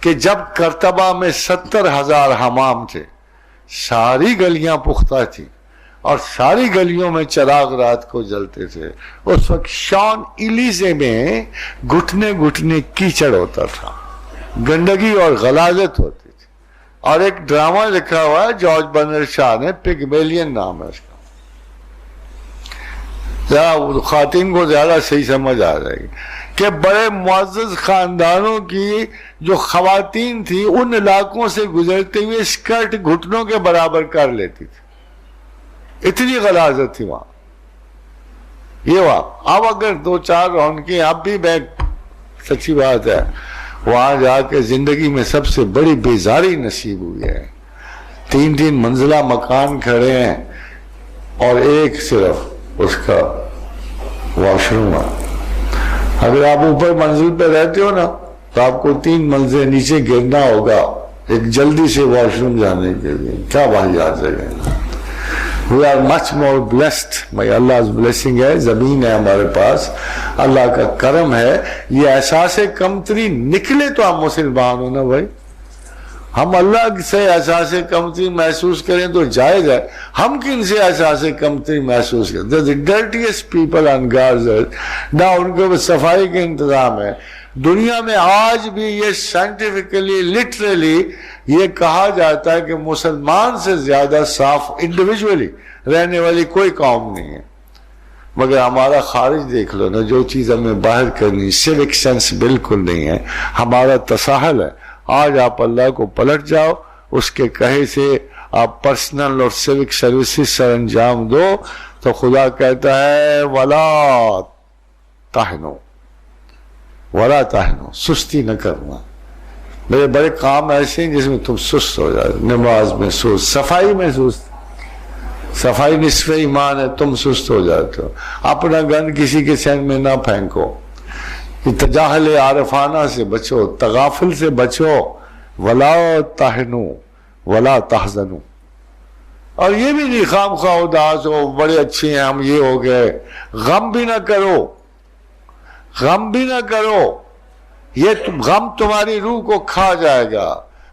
کہ جب کرتبہ میں 70,000 حمام تھے, ساری گلیاں پختہ تھی اور ساری گلیوں میں چراغ رات کو جلتے تھے. اس وقت شان ایلیزے میں گھٹنے گھٹنے کیچڑ ہوتا تھا, گندگی اور غلاظت ہوتی تھی. اور ایک ڈرامہ لکھا ہوا ہے جارج برنارڈ شاہ نے, پگمیلین نام ہے اس کا. خواتین کو زیادہ صحیح سمجھ آ جائے گی کہ بڑے معزز خاندانوں کی جو خواتین تھی ان علاقوں سے گزرتے ہوئے اسکرٹ گھٹنوں کے برابر کر لیتی تھی, اتنی غلاظت تھی وہاں. یہ وہاں اب اگر 2-4 رونقیں اب بھی میں سچی بات ہے وہاں جا کے زندگی میں سب سے بڑی بیزاری نصیب ہوئی ہے. 3 منزلہ مکان کھڑے ہیں اور ایک صرف اس کا واش روم ہے. اگر آپ اوپر منزل پہ رہتے ہو نا تو آپ کو 3 منزل نیچے گرنا ہوگا ایک جلدی سے واش روم جانے کے لیے. کیا واحد جگہ ہے. We are much more blessed. By Allah's blessing ہے, زمین ہے ہمارے پاس, اللہ کا کرم ہے. یہ احساس کمتری نکلے تو ہم مسلمان ہو نا بھائی. ہم اللہ سے احساس کمتری محسوس کریں تو جائز ہے. ہم کن سے احساس کمتری محسوس کریں؟ The dirtiest people on God's earth. نہ ان کو صفائی کے انتظام ہے. دنیا میں آج بھی یہ سائنٹیفکلی لٹرلی یہ کہا جاتا ہے کہ مسلمان سے زیادہ صاف انڈیویجولی رہنے والی کوئی قوم نہیں ہے. مگر ہمارا خارج دیکھ لو نا, جو چیز ہمیں باہر کرنی, سیوک سینس بالکل نہیں ہے. ہمارا تساہل ہے. آج آپ اللہ کو پلٹ جاؤ, اس کے کہے سے آپ پرسنل اور سیوک سروسز سر انجام دو تو خدا کہتا ہے ولا تہنو ولا تہنو, سستی نہ کرنا. میرے بڑے کام ایسے ہیں جس میں تم سست ہو جاؤ. نماز میں سست, صفائی میں سست. صفائی نصف ایمان ہے, تم سست ہو جاتے ہو. اپنا گن کسی کے سین میں نہ پھینکو. تجاہل عارفانہ سے بچو, تغافل سے بچو. ولا تہنو ولا تحزنو. اور یہ بھی نہیں خام خواہ اداس ہو, بڑے اچھے ہیں ہم, یہ ہو گئے. غم بھی نہ کرو, غم بھی نہ کرو. یہ غم تمہاری روح کو کھا جائے گا.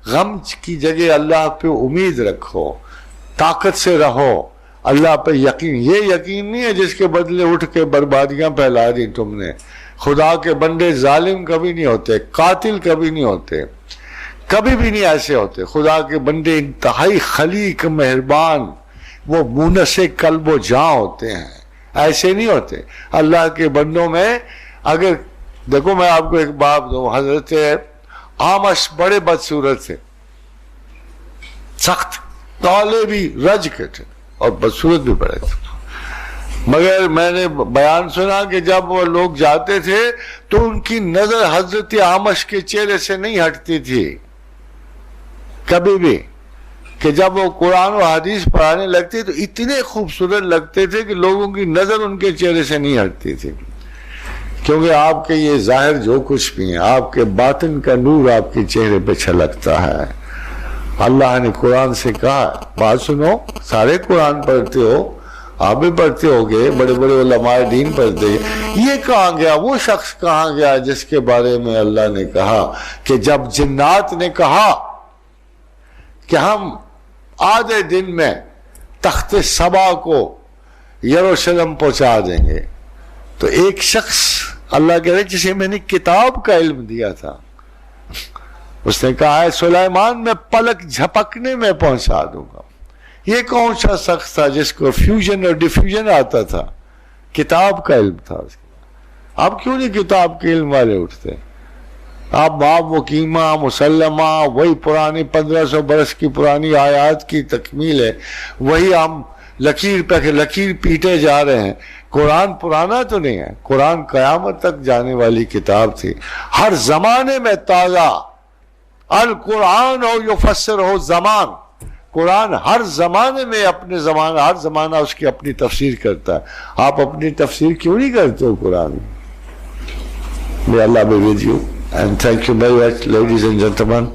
غم کی جگہ اللہ پہ امید رکھو, طاقت سے رہو, اللہ پہ یقین. یہ یقین نہیں ہے جس کے بدلے اٹھ کے بربادیاں پھیلا دی تم نے. خدا کے بندے ظالم کبھی نہیں ہوتے, قاتل کبھی نہیں ہوتے, کبھی بھی نہیں ایسے ہوتے. خدا کے بندے انتہائی خلیق, مہربان, وہ مونس قلب و جاں ہوتے ہیں, ایسے نہیں ہوتے. اللہ کے بندوں میں اگر دیکھو, میں آپ کو ایک بات دوں, حضرت آمش بڑے بدصورت تھے, سخت کالے بھی رج کے تھے اور بدصورت بھی بڑے تھے. مگر میں نے بیان سنا کہ جب وہ لوگ جاتے تھے تو ان کی نظر حضرت آمش کے چہرے سے نہیں ہٹتی تھی کبھی بھی, کہ جب وہ قرآن و حدیث پڑھانے لگتے تو اتنے خوبصورت لگتے تھے کہ لوگوں کی نظر ان کے چہرے سے نہیں ہٹتی تھی. کیونکہ آپ کے یہ ظاہر جو کچھ بھی ہیں, آپ کے باطن کا نور آپ کے چہرے پہ چھلکتا ہے. اللہ نے قرآن سے کہا, بات سنو, سارے قرآن پڑھتے ہو, آپ بھی پڑھتے ہوگے, بڑے بڑے علماء دین پڑھتے ہیں. یہ کہاں گیا وہ شخص, کہاں گیا جس کے بارے میں اللہ نے کہا کہ جب جنات نے کہا کہ ہم آدھے دن میں تخت سبا کو یروشلم پہنچا دیں گے, تو ایک شخص اللہ کہہ رہے جسے میں نے کتاب کا علم دیا تھا, اس نے کہا ہے سلیمان میں پلک جھپکنے میں پہنچا دوں گا. یہ کون سا شخص تھا جس کو فیوژن اور ڈیفیوژن آتا تھا؟ کتاب کا علم تھا اس کا. آپ کیوں نہیں کتاب کے علم والے اٹھتے؟ آپ باب و قیمہ مسلمہ وہی پرانی 1500 برس کی پرانی آیات کی تکمیل ہے, وہی ہم لکیر پہ لکیر پیٹے جا رہے ہیں. قرآن پرانا تو نہیں ہے, قرآن قیامت تک جانے والی کتاب تھی, ہر زمانے میں تازہ. القرآن ہو یفسر ہو زمان, قرآن ہر زمانے میں اپنے زمانہ, ہر زمانہ اس کی اپنی تفسیر کرتا ہے. آپ اپنی تفسیر کیوں نہیں کرتے ہو قرآن؟ May Allah be with you and thank you very much, ladies and gentlemen.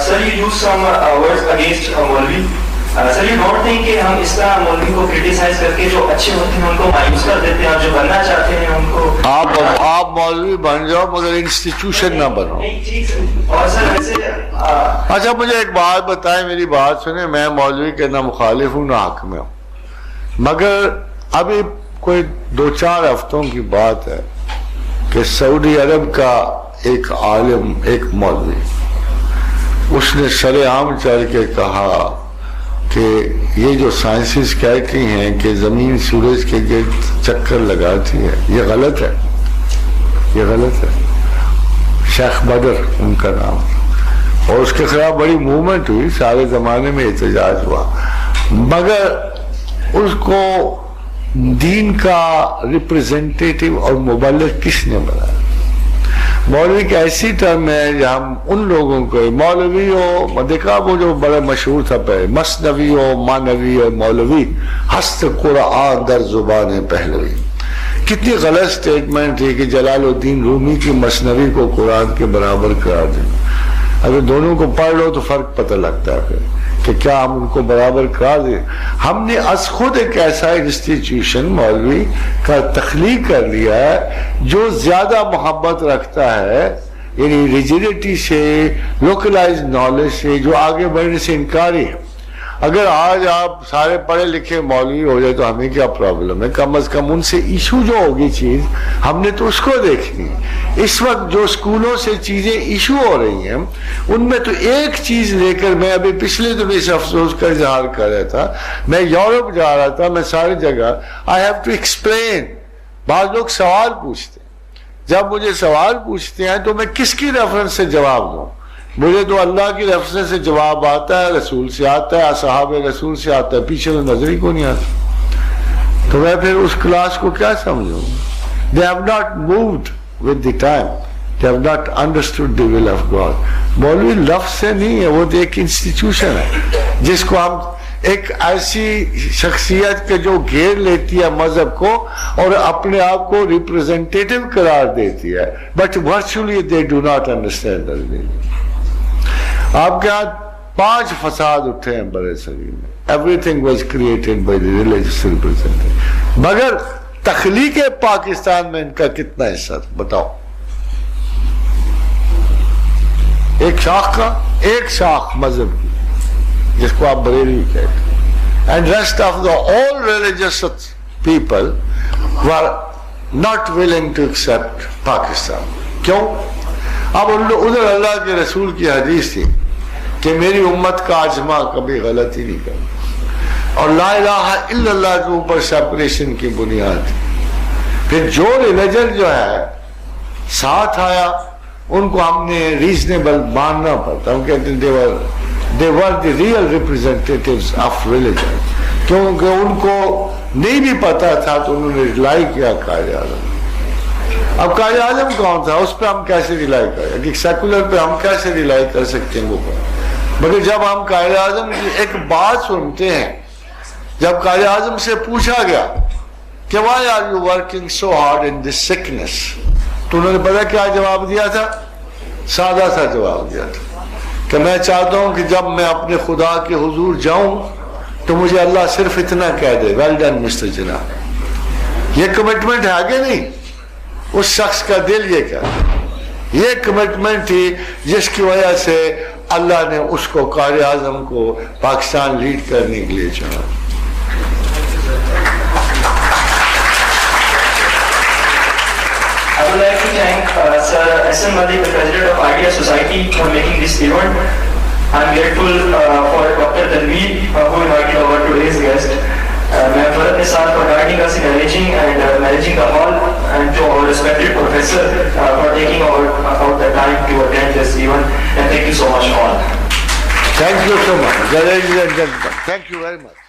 Sir, you use some words against Maulvi. Sir, you don't think کہ ہم اس طرح مولوی کو کریٹیسائز کر کے جو اچھے ہوتے ہیں ان کو مایوس کر دیتے ہیں, اور جو بننا چاہتے ہیں ان کو آپ مولوی بن جاؤ مگر انسٹیٹیوشن نہ بنو. اور سر ویسے اچھا مجھے ایک بات بتائیں, میری بات سنیں, میں مولوی کے نہ مخالف ہوں نہ حق میں ہوں, مگر ابھی کوئی 2-4 ہفتوں کی بات ہے کہ سعودی عرب کا ایک عالم, ایک مولوی, اس نے سر عام چڑھ کے کہا کہ یہ جو سائنسز کہتی ہیں کہ زمین سورج کے گرد چکر لگاتی ہے, یہ غلط ہے, یہ غلط ہے. شیخ بدر ان کا نام, اور اس کے خلاف بڑی موومنٹ ہوئی, سارے زمانے میں احتجاج ہوا, مگر اس کو دین کا ریپریزنٹیٹیو اور مبلغ کس نے بنایا؟ مولوی کی ایسی ٹرم ہے ہم ان لوگوں کو, مولوی ہو دیکھا وہ جو بڑا مشہور تھا پہلے, مثنوی ہو مانوی اور مولوی, ہست قرآن در زبان پہلوی. کتنی غلط سٹیٹمنٹ تھی کہ جلال الدین رومی کی مثنوی کو قرآن کے برابر قرار دینا. اگر دونوں کو پڑھ لو تو فرق پتہ لگتا ہے کہ کیا ہم ان کو برابر کرا دیں. ہم نے از خود ایک ایسا انسٹیٹیوشن مولوی کا تخلیق کر لیا ہے جو زیادہ محبت رکھتا ہے یعنی ریجیڈیٹی سے, لوکلائز نالج سے, جو آگے بڑھنے سے انکاری ہے. اگر آج آپ سارے پڑھے لکھے مولوی ہو جائے تو ہمیں کیا پرابلم ہے؟ کم از کم ان سے ایشو جو ہوگی چیز ہم نے تو اس کو دیکھنی. اس وقت جو اسکولوں سے چیزیں ایشو ہو رہی ہیں ان میں تو ایک چیز لے کر, میں ابھی پچھلے دنوں اس افسوس کا اظہار کر رہا تھا, میں یورپ جا رہا تھا, میں ساری جگہ I have to explain. بعض لوگ سوال پوچھتے ہیں, جب مجھے سوال پوچھتے ہیں تو میں کس کی ریفرنس سے جواب دوں؟ مجھے تو اللہ کی ریفرنس سے جواب آتا ہے, رسول سے آتا ہے, اصحاب رسول سے آتا ہے, پیچھے تو نظر ہی کو نہیں آتا. تو میں پھر اس کلاس کو کیا سمجھوں؟ They have not moved with the time. They have not understood the will of God. مولوی لفظ سے نہیں ہے, وہ تو ایک انسٹیٹیوشن ہے جس کو ہم ایک ایسی شخصیت کے جو گھیر لیتی ہے مذہب کو اور اپنے آپ کو ریپرزینٹیٹو قرار دیتی ہے, but virtually they do not understand the religion. آپ کے ہاں 5 فساد اٹھے ہیں بڑے صغیر میں. Everything was created by the religious representative. مگر تخلیق پاکستان میں ان کا کتنا حصہ تھا بتاؤ؟ ایک شاخ کا, ایک شاخ مذہب کی جس کو آپ بریلوی کہتے ہیں, and rest of the all religious people were not willing to accept Pakistan. کیوں؟ اب ادھر اللہ کے رسول کی حدیث تھی کہ میری امت کا اجماع کبھی غلطی نہیں کرتا, اور لا الہ الا اللہ کے اوپر سیپریشن کی بنیاد. پھر جو ریلیجن جو ہے ساتھ آیا ان کو ہم نے ریزنیبل ماننا پڑتا. ہم کہتے ہیں they were the real representatives of religion. کیونکہ ان کو نہیں بھی پتا تھا تو انہوں نے ریلائی کیا قائد اعظم. اب قائد اعظم کون تھا, اس پہ ہم کیسے ریلائی کریں؟ کہ سیکولر پہ ہم کیسے ریلائی کر سکتے ہیں وہ پر؟ مگر جب ہم قائد اعظم کی ایک بات سنتے ہیں, جب قائد اعظم سے پوچھا گیا کہ why are you working so hard in this sickness, تو انہوں نے پتا کیا جواب دیا تھا؟ سادہ سا جواب دیا تھا کہ میں چاہتا ہوں کہ جب میں اپنے خدا کے حضور جاؤں تو مجھے اللہ صرف اتنا کہہ دے, ویل ڈن مسٹر جناب. یہ کمٹمنٹ ہے کہ نہیں؟ اس شخص کا دل یہ کیا, یہ کمٹمنٹ تھی جس کی وجہ سے اللہ نے اس کو قائد اعظم کو پاکستان لیڈ کرنے کے لیے چنا. I would like to thank Sir S.M. Malik, the President of Idea Society, for making this event. I am grateful for Dr. Tanveer, who invited our today's guest. میں فرد نثار for guiding us in arranging and managing the hall, and to our respected professor for taking out the time to attend this event, and thank you so much all. Thank you so much. Thank you very much.